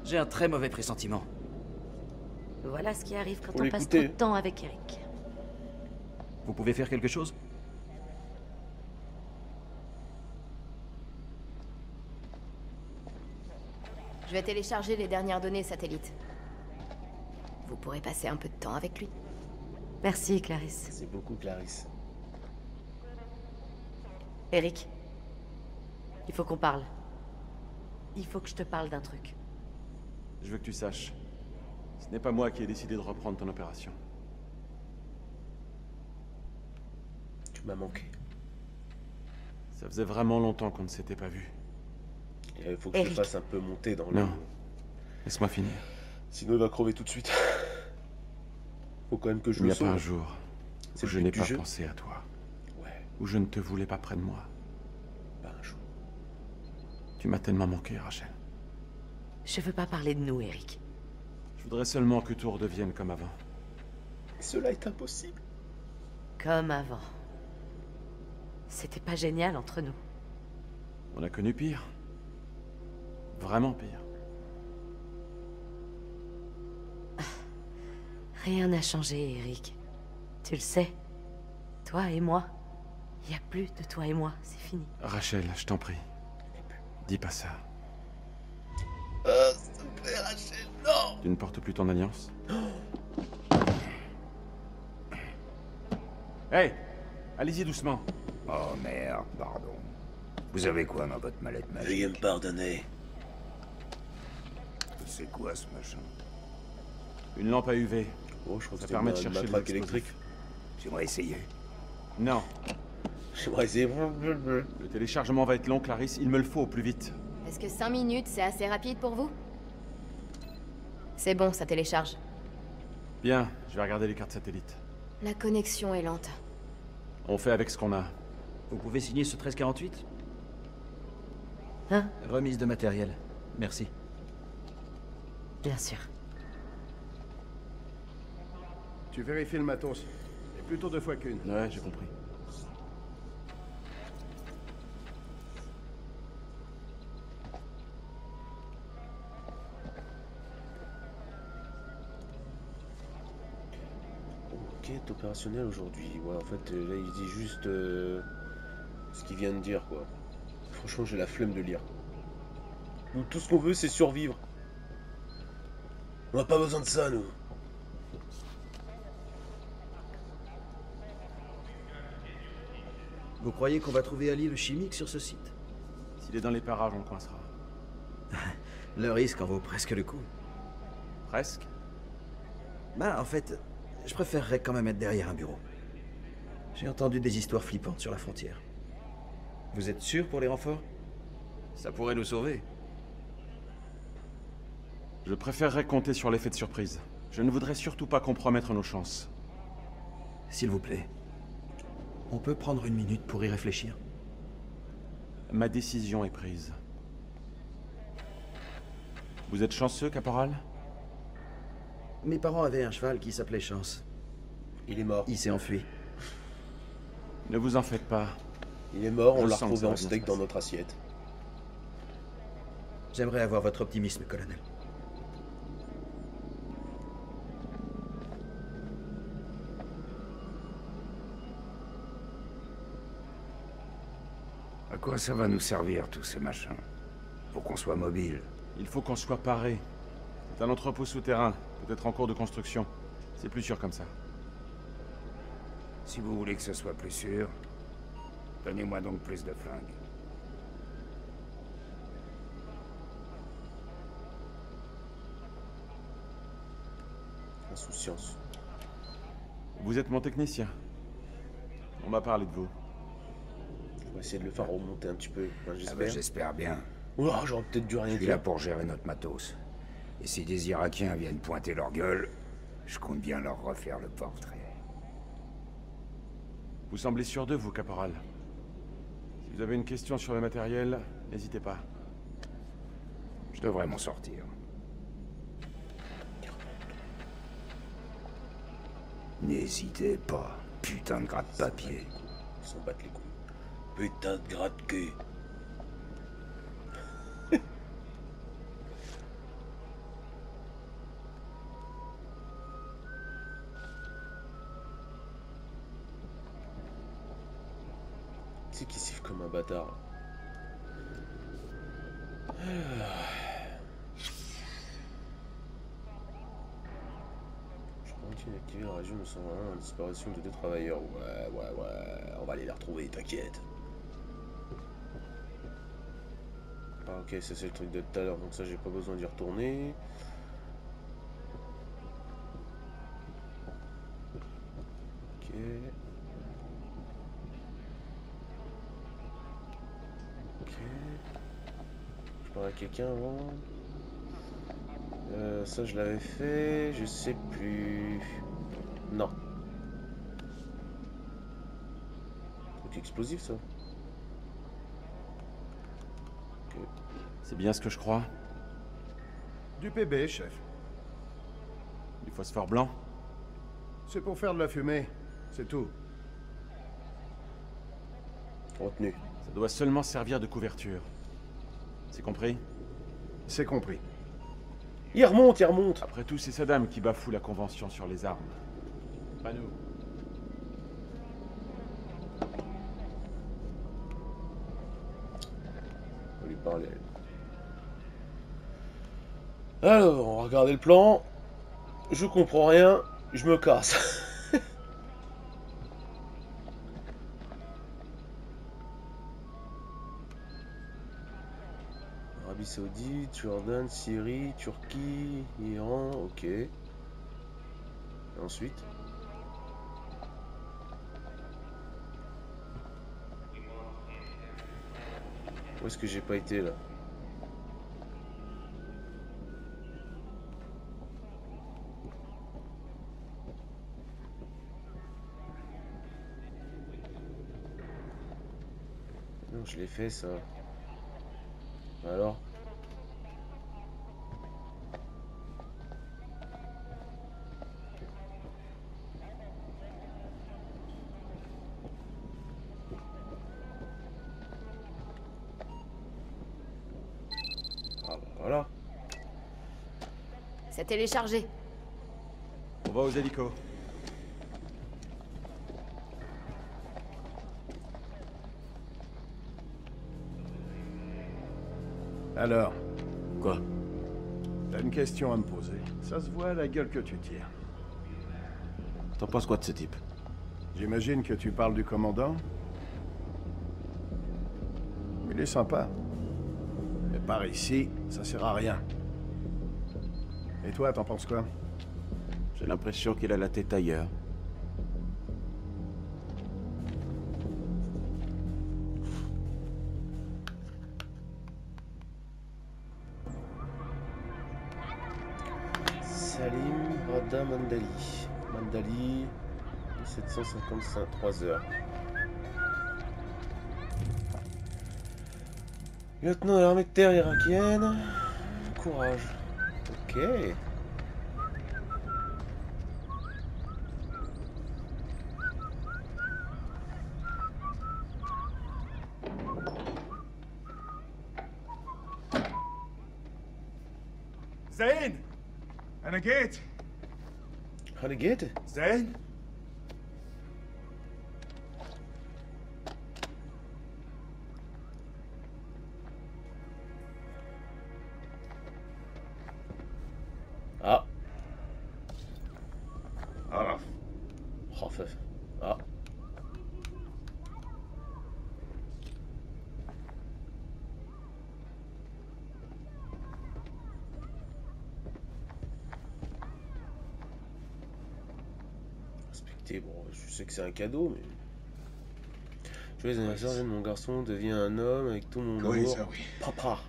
J'ai un très mauvais pressentiment. Voilà ce qui arrive quand Faut on passe l'écouter. trop de temps avec Eric. Vous pouvez faire quelque chose? Je vais télécharger les dernières données satellites. Vous pourrez passer un peu de temps avec lui. Merci, Clarisse. C'est beaucoup, Clarisse. Eric, il faut qu'on parle. Il faut que je te parle d'un truc. Je veux que tu saches. Ce n'est pas moi qui ai décidé de reprendre ton opération. Tu m'as manqué. Ça faisait vraiment longtemps qu'on ne s'était pas vu. Il faut que je le fasse un peu monter dans le... Non. Laisse-moi finir. Sinon il va crever tout de suite. Faut quand même que je Il n'y le a pas un sauve. jour C'est où le je but n'ai du pas jeu. pensé à toi. Ouais, Où je ne te voulais pas près de moi. pas un jour. Tu m'as tellement manqué, Rachel. Je veux pas parler de nous, Eric. Je voudrais seulement que tout redevienne comme avant. Cela est impossible. Comme avant. C'était pas génial entre nous. On a connu pire. Vraiment pire. Rien n'a changé, Eric. Tu le sais. Toi et moi. Il n'y a plus de toi et moi, c'est fini. Rachel, je t'en prie. Dis pas ça. S'il te plaît, Rachel, non. Tu ne portes plus ton alliance? Hey! Allez-y doucement. Oh merde, pardon. Vous avez quoi dans votre mallette magique? Veuillez me pardonner. C'est quoi ce machin? Une lampe à UV. Oh, je crois que Ça c'était permet de une chercher les matraque explosifs. électrique. J'aimerais essayer. Non. J'aimerais essayer. Le téléchargement va être long, Clarisse. Il me le faut au plus vite. Est-ce que 5 minutes, c'est assez rapide pour vous? C'est bon, ça télécharge. Bien, je vais regarder les cartes satellites. La connexion est lente. On fait avec ce qu'on a. Vous pouvez signer ce 1348? Hein? Remise de matériel. Merci. Bien sûr. Tu vérifies le matos. Et plutôt 2 fois qu'une. Ouais, j'ai compris. Ok, est opérationnel aujourd'hui. Ouais, en fait, là, il dit juste ce qu'il vient de dire, quoi. Franchement, j'ai la flemme de lire. Nous, tout ce qu'on veut, c'est survivre. On n'a pas besoin de ça, nous. Vous croyez qu'on va trouver Ali le chimique sur ce site? S'il est dans les parages, on le coincera. Le risque en vaut presque le coup. Presque? Bah, en fait, je préférerais quand même être derrière un bureau. J'ai entendu des histoires flippantes sur la frontière. Vous êtes sûr pour les renforts? Ça pourrait nous sauver. Je préférerais compter sur l'effet de surprise. Je ne voudrais surtout pas compromettre nos chances. S'il vous plaît. On peut prendre 1 minute pour y réfléchir? Ma décision est prise. Vous êtes chanceux, caporal? Mes parents avaient un cheval qui s'appelait Chance. Il est mort. Il s'est enfui. Ne vous en faites pas. Il est mort, on Je l'a sens que retrouvé ça va en bien steak se dans passer. notre assiette. J'aimerais avoir votre optimisme, colonel. À quoi ça va nous servir, tous ces machins? Pour qu'on soit mobile. Il faut qu'on soit paré. C'est un entrepôt souterrain, peut-être en cours de construction. C'est plus sûr comme ça. Si vous voulez que ce soit plus sûr, donnez-moi donc plus de flingues. Insouciance. Vous êtes mon technicien. On m'a parlé de vous. On va essayer de le faire remonter un petit peu. Enfin, Ah ben, j'espère bien. Ouah, j'aurais peut-être dû rien Je suis dire. là pour gérer notre matos. Et si des Irakiens viennent pointer leur gueule, je compte bien leur refaire le portrait. Vous semblez sûr d'eux, vous, caporal. Si vous avez une question sur le matériel, n'hésitez pas. Je devrais m'en sortir. N'hésitez pas, putain de gratte-papier. Ils s'en battent les couilles. Putain de gratte-cul. C'est qui siffle comme un bâtard. Je continue d'activer la région de 101 en disparition de 2 travailleurs. Ouais, on va aller les retrouver, t'inquiète. Ah ok, ça c'est le truc de tout à l'heure, donc ça j'ai pas besoin d'y retourner. Ok. Je parle à quelqu'un avant. Ça je l'avais fait, je sais plus. Non. Truc explosif ça. Okay. C'est bien ce que je crois. Du PB, chef. Du phosphore blanc. C'est pour faire de la fumée, c'est tout. Retenu. Ça doit seulement servir de couverture. C'est compris? C'est compris. Il remonte, il remonte. Après tout, c'est Saddam qui bafoue la convention sur les armes. Pas nous. On va lui parler. Alors, on va regarder le plan. Je comprends rien, je me casse. Arabie Saoudite, Jordan, Syrie, Turquie, Iran, ok. Et ensuite où est-ce que j'ai pas été là? Non, je l'ai fait ça. Alors? Ah bah voilà. C'est téléchargé. On va aux hélicos. Alors? Quoi? T'as une question à me poser. Ça se voit à la gueule que tu tires. T'en penses quoi de ce type? J'imagine que tu parles du commandant? Il est sympa. Mais par ici, ça sert à rien. Et toi, t'en penses quoi? J'ai l'impression qu'il a la tête ailleurs. Salim Rada Mandali. Mandali, 1755, 3 heures. Lieutenant de l'armée de terre irakienne. Courage. Ok. زين أنا جيت أنا جيت زين عرف خفف fidélité. Bon, je sais que c'est un cadeau, mais... Joyeux anniversaire, Zen, mon garçon devient un homme avec tout mon Oui, amour. ça oui. Papa.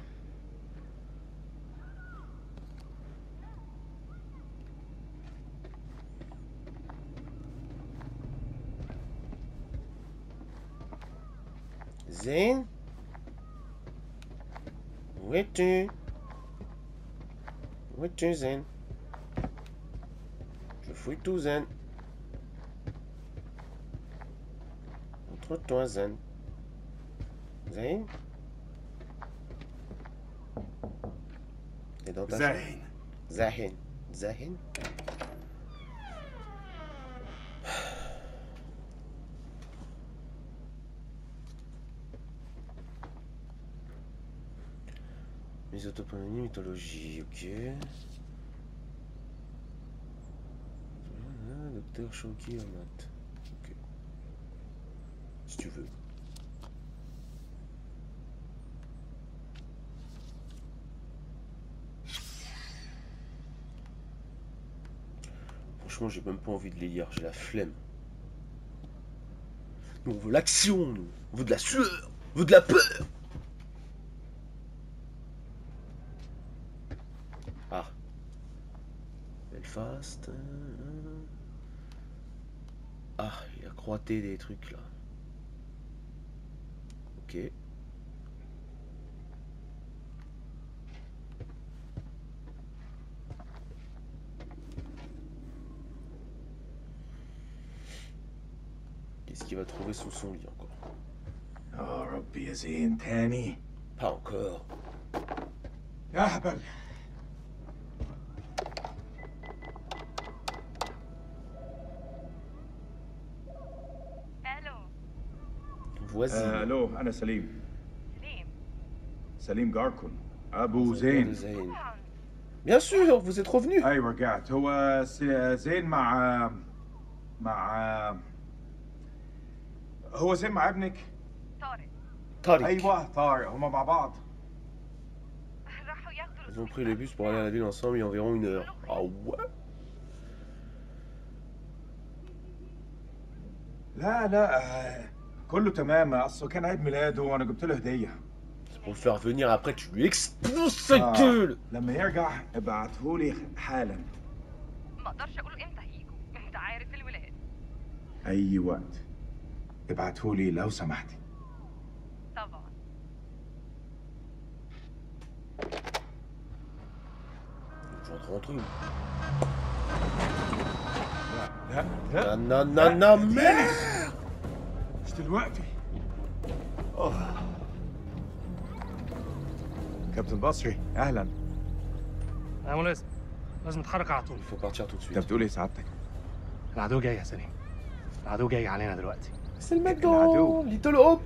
Zen? Où es-tu? Où es-tu, Zen? Je fouille tout, Zen. Montre-toi, Zen. Zen? T'es dans ta chambre? Zahin. Zahin? Mésopotamie, mythologie, ok. Docteur Shoki Amat. Ok. Si tu veux. Franchement, j'ai même pas envie de les lire, j'ai la flemme. Nous, on veut l'action, nous. On veut de la sueur. On veut de la peur. Ah. Belfast. Ah, il a croité des trucs là. Ok. Qu'est-ce qu'il va trouver sous son lit encore? Oh, ربي يا زين تاني. Pas encore. يا هبل. Voici. الو انا سليم. سليم جاركون ابو زين. Bien sûr, vous êtes revenu. ايوه رجعت. هو زين مع هو زين مع ابنك طارق. ايوه طارق هما مع بعض. Ils ont pris le bus pour aller à la ville ensemble il y a environ 1 heure. Ah ouais? لا كله تمام. اصله كان عيد ميلاده وانا جبت له هديه. Pour le faire venir après, tu lui exploses sa gueule. لما يرجع ابعتهولي حالا. ما اقدرش اقول امتى هيجوا، انت عارف الولاد. اي وقت ابعتهولي لو سمحتي. طبعا. Je rentre en truc. لا لا merde. مش دلوقتي. كابتن بصري اهلا. يا مناسب لازم نتحرك على طول. Faut partir tout de suite. انت بتقول ايه سعادتك؟ العدو جاي يا سليم. العدو جاي علينا دلوقتي. C'est le mec dans Little Hope.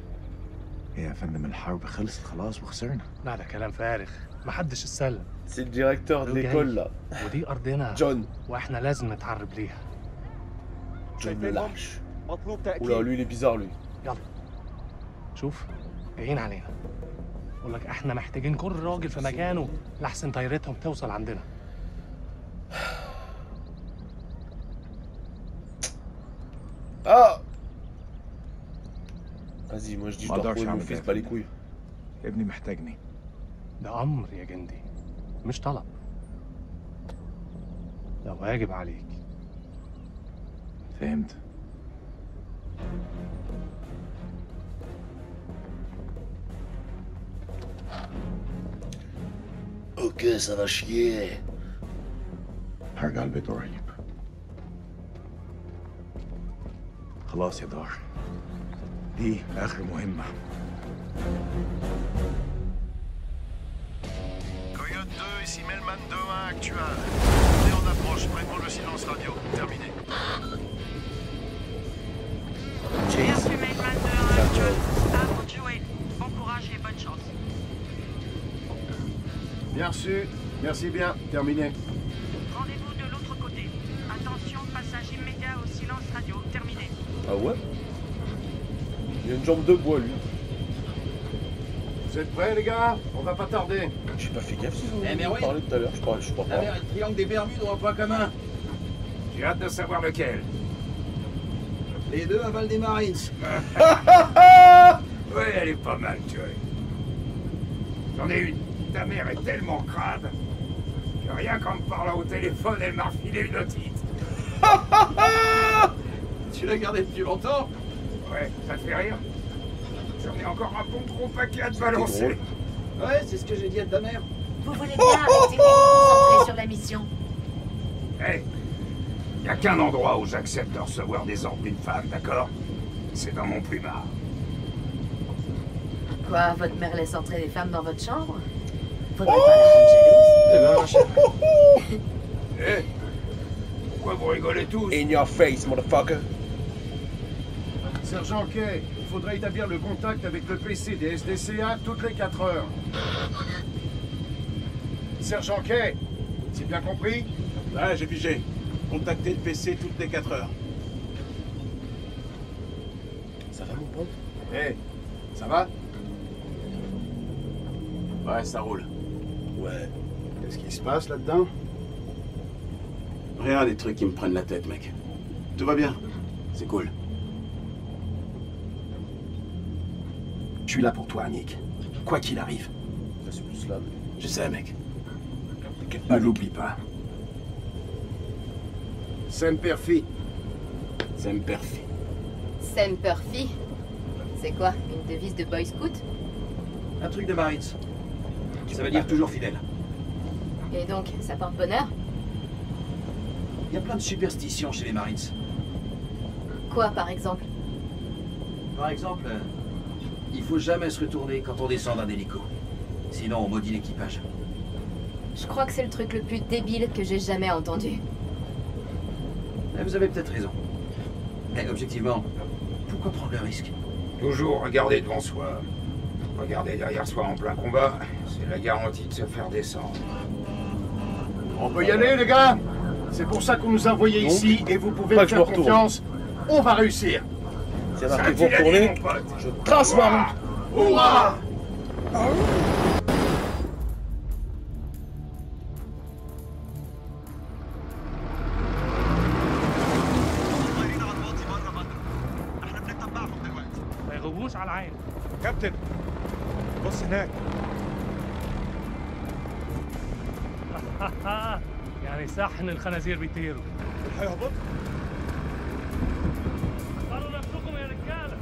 يا فندم الحرب خلصت خلاص وخسرنا. لا ده كلام فارغ، محدش اتسلم. C'est le directeur de l'école là. ودي ارضنا. John. واحنا لازم نتحرب ليها. John le lâche. Oula, lui il est bizarre lui. يلا. شوف جايين علينا. بقول لك احنا محتاجين كل راجل في مكانه لحسن طيارتهم توصل عندنا. Ah. Vas-y, moi je dis je dois retrouver mon fils, pas les couilles. ابني محتاجني. ده امر يا جندي مش طلب. ده واجب عليك. فهمت. Ok, ça va chier. هرجع البيت قريب. خلاص يا دار. دي آخر مهمة. Coyote 2, ici Melman 2-1 actual. On est en approche, prêt pour le silence radio. Terminé. Merci Melman 2-1 actual. À vous de jouer. Bon courage et bonne chance. Bien reçu. Merci bien. Terminé. Rendez-vous de l'autre côté. Attention, passage immédiat au silence radio. Terminé. Ah ouais? Il a une jambe de bois lui. Vous êtes prêts les gars? On va pas tarder. J'ai pas fait gaffe si vous avez parlé tout à l'heure, je crois pas. Le triangle des Bermudes ont un point commun. J'ai hâte de savoir lequel. Les deux avalent des Marines. Ouais, elle est pas mal, tu vois. J'en ai une. Ta mère est tellement crade que rien qu'en me parlant au téléphone, elle m'a refilé une otite. Tu l'as gardée depuis longtemps? Ouais, ça te fait rire? J'en ai encore un bon gros paquet à te balancer. Ouais, c'est ce que j'ai dit à ta mère. Vous voulez bien arrêter de vous concentrer sur la mission? Hey, y a qu'un endroit où j'accepte de recevoir des ordres d'une femme, d'accord? C'est dans mon plumard. Quoi, votre mère laisse entrer des femmes dans votre chambre? Faudrait pas la rendre jalouse. Eh, pourquoi vous rigolez tous? In your face, motherfucker. Sergent Kay, il faudrait établir le contact avec le PC des SDCA toutes les 4 heures. Sergent Kay, c'est bien compris? Ouais, j'ai pigé. Contacter le PC toutes les 4 heures. Ça va, mon pote? Eh, ça va? Ouais, ça roule. Ouais. Qu'est-ce qui se passe là-dedans? Rien, des trucs qui me prennent la tête, mec. Tout va bien. C'est cool. Je suis là pour toi, Nick. Quoi qu'il arrive. Ça, c'est plus là, mais... Je sais, mec. Ne l'oublie pas. Semper Fi. Semper Fi. Semper Fi. C'est quoi? Une devise de Boy Scout? Un truc de Marines. Ça veut dire toujours fidèle. Et donc, ça porte bonheur? Il y a plein de superstitions chez les Marines. Quoi, par exemple? Par exemple, il faut jamais se retourner quand on descend d'un hélico. Sinon, on maudit l'équipage. Je crois que c'est le truc le plus débile que j'ai jamais entendu. Mais vous avez peut-être raison. Mais objectivement, pourquoi prendre le risque? Toujours regarder devant soi. Regarder derrière soi en plein combat, c'est la garantie de se faire descendre. On peut y aller, les gars? C'est pour ça qu'on nous a envoyés ici et vous pouvez me faire confiance. On va réussir. C'est marqué pour tourner. Je trace ma route. Hurrah! ما يغوبوش على العين. كابتن بص هناك. يعني صح ان الخنازير بيطيروا. هيهبط. اختاروا نفسكم يا رجاله.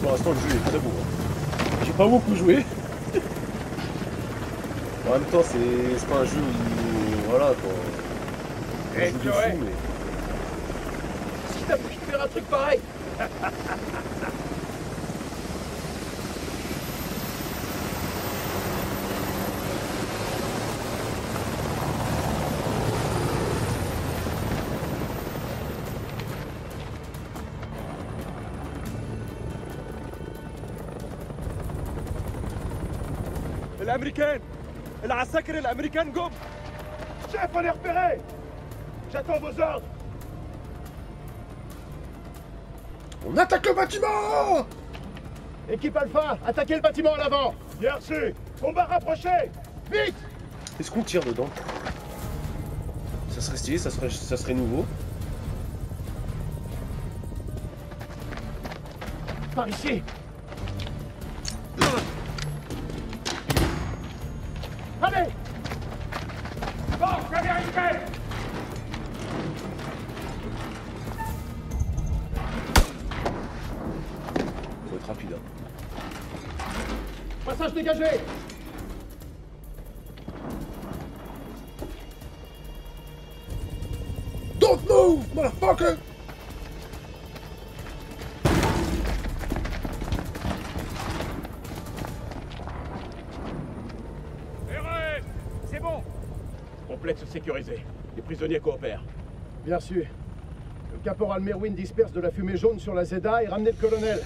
Pour l'instant, le jeu est très beau. J'ai pas beaucoup joué. En même temps, c'est pas un jeu où... Voilà, quoi. Un jeu de fou, mais... Qu'est-ce qui t'a pris de faire un truc pareil? الامريكان العساكر الامريكان جم. Chef, on est repéré. J'attends vos ordres. On attaque le bâtiment! Équipe Alpha, attaquez le bâtiment à l'avant. Bien reçu. Combat rapproché. Vite. Est-ce qu'on tire dedans? Ça serait stylé, ça serait nouveau. Par ici. Allez! Force américaine! Faut être rapide. Hein. Passage dégagé! Don't move, motherfucker! C'est bon. Complexe sécurisé. Les prisonniers coopèrent. Bien sûr. Le caporal Merwin disperse de la fumée jaune sur la Zeda et ramenez le colonel.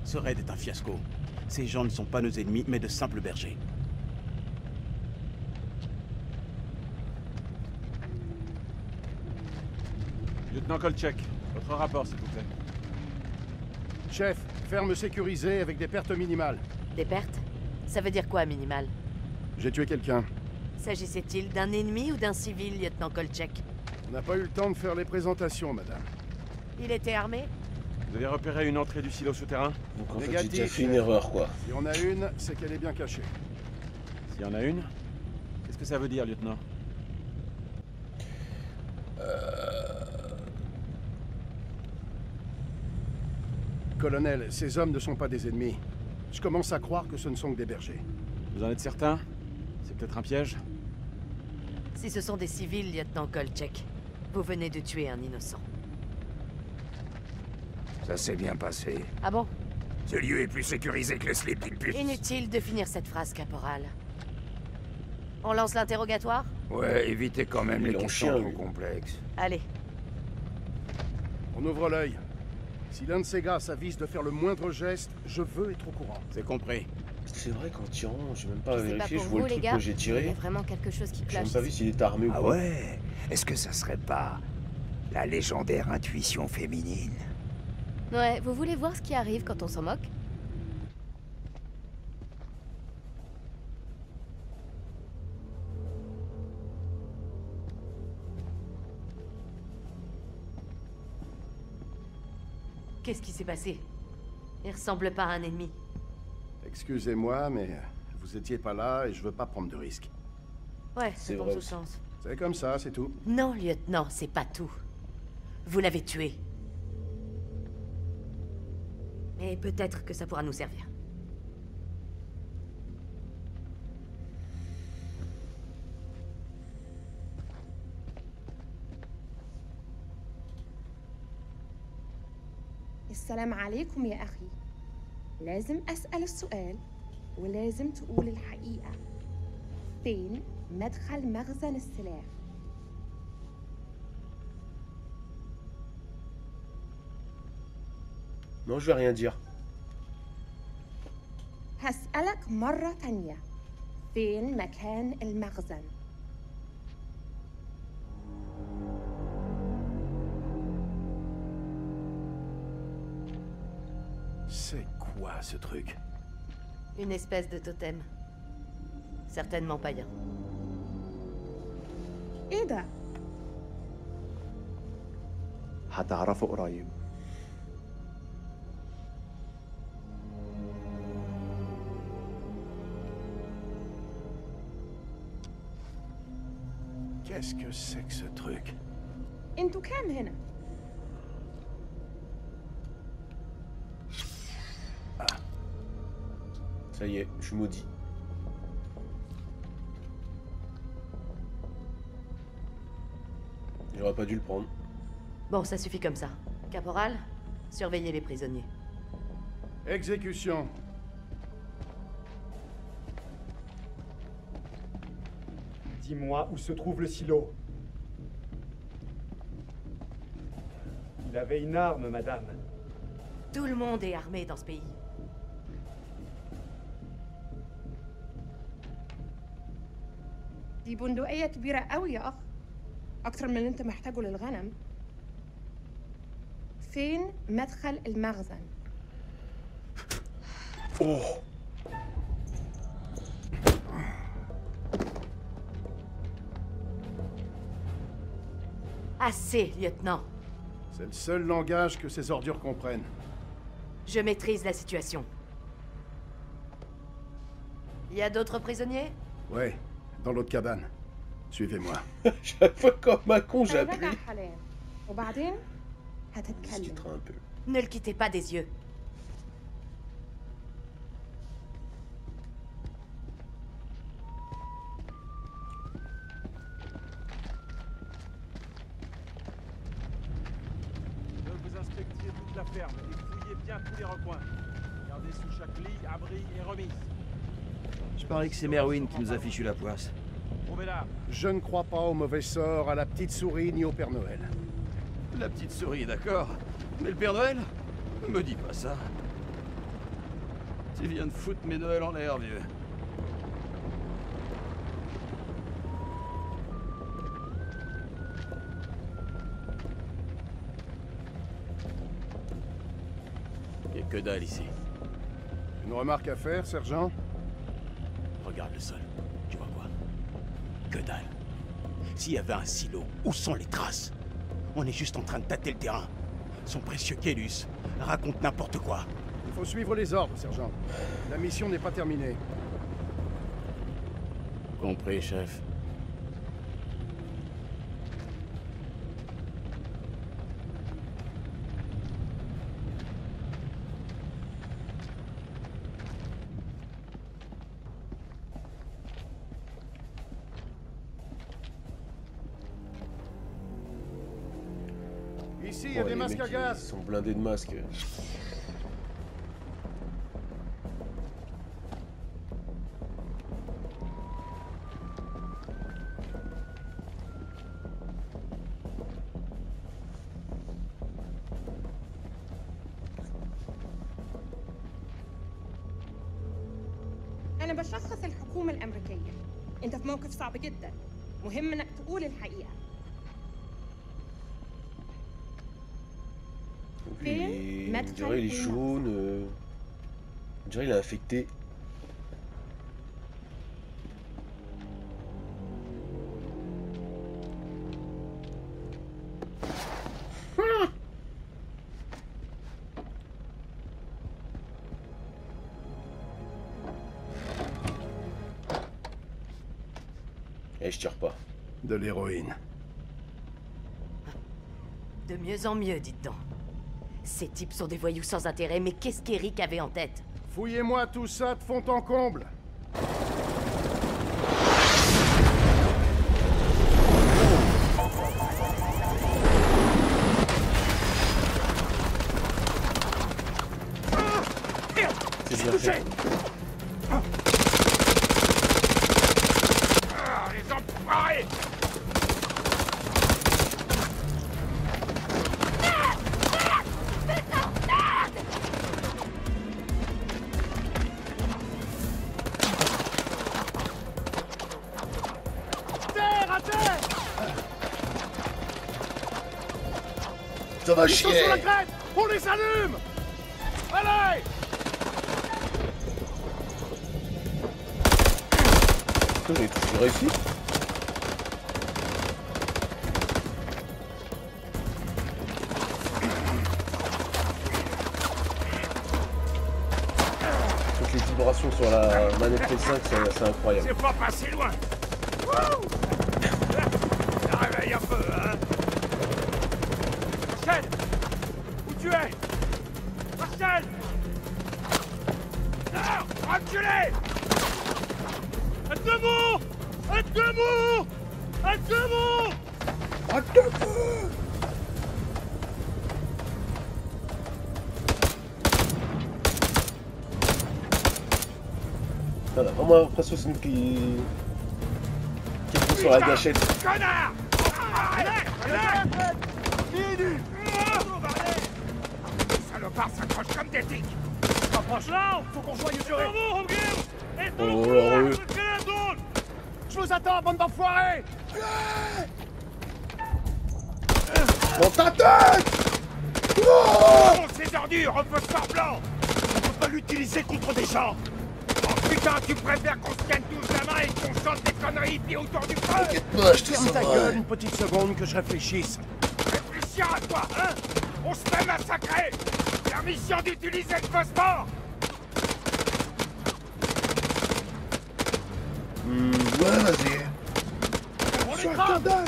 Ce raid est un fiasco. Ces gens ne sont pas nos ennemis, mais de simples bergers. Lieutenant Kolchak, votre rapport, s'il vous plaît. Chef, ferme sécurisée avec des pertes minimales. Des pertes? Ça veut dire quoi, minimal? J'ai tué quelqu'un. S'agissait-il d'un ennemi ou d'un civil, lieutenant Kolchak? On n'a pas eu le temps de faire les présentations, madame. Il était armé? Vous avez repéré une entrée du silo souterrain? Donc en fait, j'ai déjà fait une erreur, quoi. Si on a une, c'est qu'elle est bien cachée. S'il y en a une? Qu'est-ce que ça veut dire, lieutenant? Colonel, ces hommes ne sont pas des ennemis. Je commence à croire que ce ne sont que des bergers. Vous en êtes certain? C'est peut-être un piège? Si ce sont des civils, lieutenant Kolchak, vous venez de tuer un innocent. Ça s'est bien passé. Ah bon? Ce lieu est plus sécurisé que le Sleeping Pit. Inutile de finir cette phrase, caporal. On lance l'interrogatoire? Ouais, évitez quand même Il les est en questions chien, trop lui. complexes. Allez. On ouvre l'œil. Si l'un de ces gars s'avise de faire le moindre geste, je veux être au courant. C'est compris. C'est vrai qu'en tirant, j'ai même pas Je sais pas vérifié, pour je vois vous, le les truc gars, que j'ai il y tiré. a vraiment quelque chose qui J'ai cloche. même pas vu s'il était armé ou Ah pas. ouais? Est-ce que ça serait pas la légendaire intuition féminine? Ouais, vous voulez voir ce qui arrive quand on s'en moque? Qu'est-ce qui s'est passé? Il ressemble pas à un ennemi. Excusez-moi, mais vous étiez pas là et je veux pas prendre de risques. Ouais, C'est c'est dans vrai tout aussi. sens. C'est comme ça, c'est tout. Non, lieutenant, c'est pas tout. Vous l'avez tué. Et peut-être que ça pourra nous servir. السلام عليكم يا أخي. لازم أسأل السؤال ولازم تقول الحقيقة. فين مدخل مخزن السلاح؟ Non, je vais rien dire. هسألك مرة تانية. فين مكان المخزن؟ C'est quoi ce truc? Une espèce de totem. Certainement païen. إيه ده؟ هتعرفه قريب. Qu'est-ce que c'est que ce truc? انتوا كام هنا؟ Ça y est, je suis maudit. J'aurais pas dû le prendre. Bon, ça suffit comme ça. Caporal, surveillez les prisonniers. Exécution. Dis-moi où se trouve le silo. Il avait une arme, madame. Tout le monde est armé dans ce pays. دي بندقية كبيرة قوي يا أخ. أكتر من اللي أنت محتاجه للغنم. فين مدخل المخزن؟ Oh. Assez, lieutenant. C'est le seul langage que ces ordures comprennent. Je maîtrise la situation. Il y a d'autres prisonniers? Ouais, dans l'autre cabane. Suivez-moi. Chaque fois comme un con, j'appuie. هرجع حاليا. وبعدين هتتكلم. Un peu. Ne le quittez pas des yeux. Je veux que vous inspectiez toute la ferme et fouillez bien tous les recoins. Gardez sous chaque lit, abri et remise. Je parie que c'est Merwin qui nous a fichu la poisse. Trouvez-la. Je ne crois pas au mauvais sort, à la petite souris ni au Père Noël. La petite souris, d'accord. Mais le Père Noël? Me dis pas ça. Tu viens de foutre mes Noëls en l'air, vieux. Y'a que dalle ici. Une remarque à faire, sergent? Regarde le sol. Tu vois quoi? Que dalle. S'il y avait un silo, où sont les traces? On est juste en train de tâter le terrain. Son précieux Kélus raconte n'importe quoi. Il faut suivre les ordres, sergent. La mission n'est pas terminée. Compris, chef. Ici, il y a des masques à gaz. Ils sont blindés de masques. أنا بشخص الحكومة الأمريكية. أنت في موقف صعب جدا. مهم إنك تقول الحقيقة. On dirait il est jaune. On dirait il est infecté. Et je tire pas. De l'héroïne. De mieux en mieux, dites donc. Ces types sont des voyous sans intérêt, mais qu'est-ce qu'Eric avait en tête? Fouillez-moi tout ça de fond en comble. C'est bien fait. Ah, les enfoirés! Ça va Ils sont chier. sur la crête. On les allume. Allez. J'ai réussi. Donc les vibrations sur la manette PS5, c'est incroyable. C'est pas passé loin. Wouh! Ça réveille un peu, hein? Marcel! Où tu es? Marcel! Non! Reculez! À debout! À debout! À debout! À debout! Voilà, vraiment l'impression que c'est nous qui est sur la gâchette. Connard! Les salopards s'accrochent comme des tiques! Rapproche là! Faut qu'on joigne sur eux! Oh là eux! Je vous attends, bande d'enfoirés! Dans ta tête! Oh, ces ordures, repose par blanc! On peut pas l'utiliser contre des gens! Oh putain, tu préfères qu'on se tienne tous la main et qu'on chante des conneries puis autour du feu? T'inquiète pas, je te Ferme ta sauverai. gueule une petite seconde que je réfléchisse. Réfléchir à quoi, hein? On se fait massacrer! Permission d'utiliser le phosphore! Ouais, vas-y. On les crame!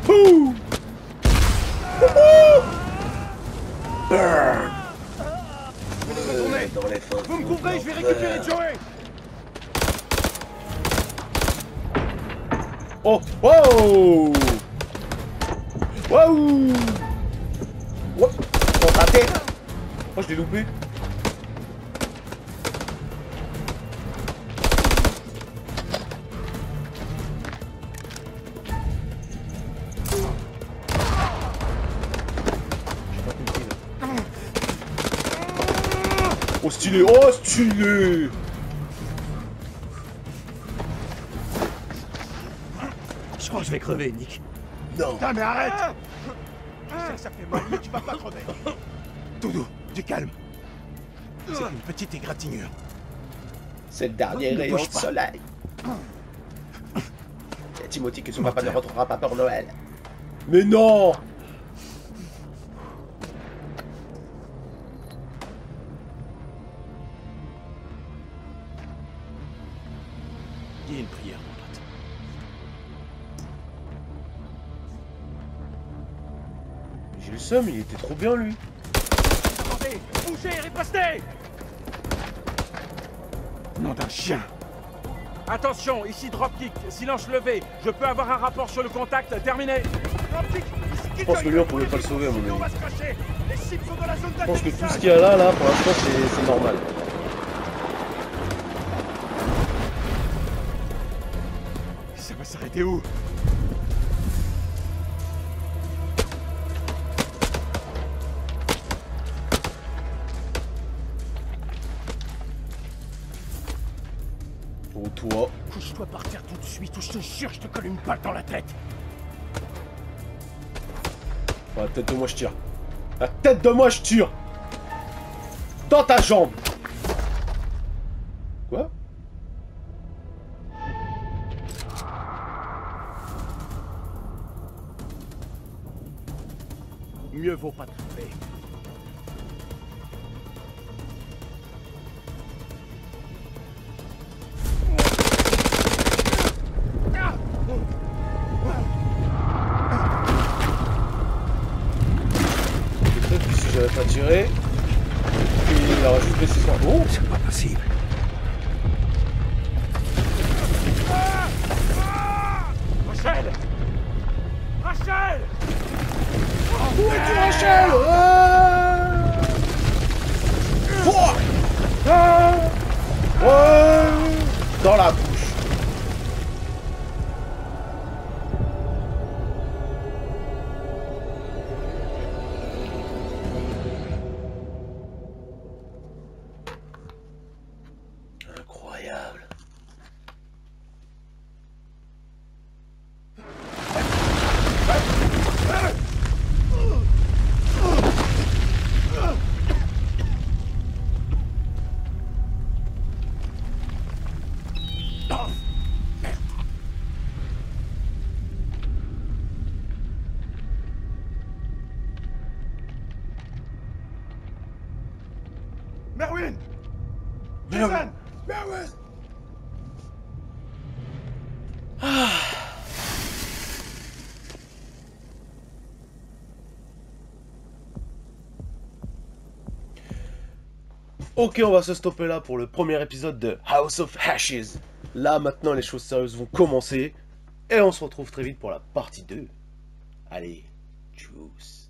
Pouh! Burn! Dans les fins. Vous me couvrez, je vais récupérer Joey! Oh! Wow! Wow! What? Dans ta tête! Oh, je l'ai loupé. stylé. Oh, stylé. Je crois que je vais crever, Nick. Non. Putain, mais arrête. Je sais que ça fait mal, mais tu vas pas crever. Doudou, du calme. C'est une petite égratignure. C'est le dernier rayon de soleil. Et Timothy que son papa ne rentrera pas pour Noël. Mais non. Dis une prière, mon pote. J'ai le seum, il était trop bien lui. Attendez, bougez, ripostez. Nom d'un chien. Attention, ici Dropkick, silence levé. Je peux avoir un rapport sur le contact, terminé. Dropkick, Je pense que lui on pouvait pas le sauver à mon on va avis. se cracher. Les cibles sont dans la zone Je pense que tout ce qu'il y a là, pour l'instant c'est normal. Ça va s'arrêter où? Au toit. Je dois partir tout de suite ou je te jure, je te colle une balle dans la tête. À la tête de moi je tire. La tête de moi je tire. Dans ta jambe. Quoi? Mieux vaut pas tromper. Peut-être que si j'avais pas tiré, il aurait juste baissé son... Oh, c'est pas possible. Rachel! Rachel! Où es-tu, Rachel? Dans la bouche. Incroyable. Merwin! Jason! Merwin! Ok, on va se stopper là pour le premier épisode de House of Ashes. Là, maintenant, les choses sérieuses vont commencer. Et on se retrouve très vite pour la partie 2. Allez, tchuss.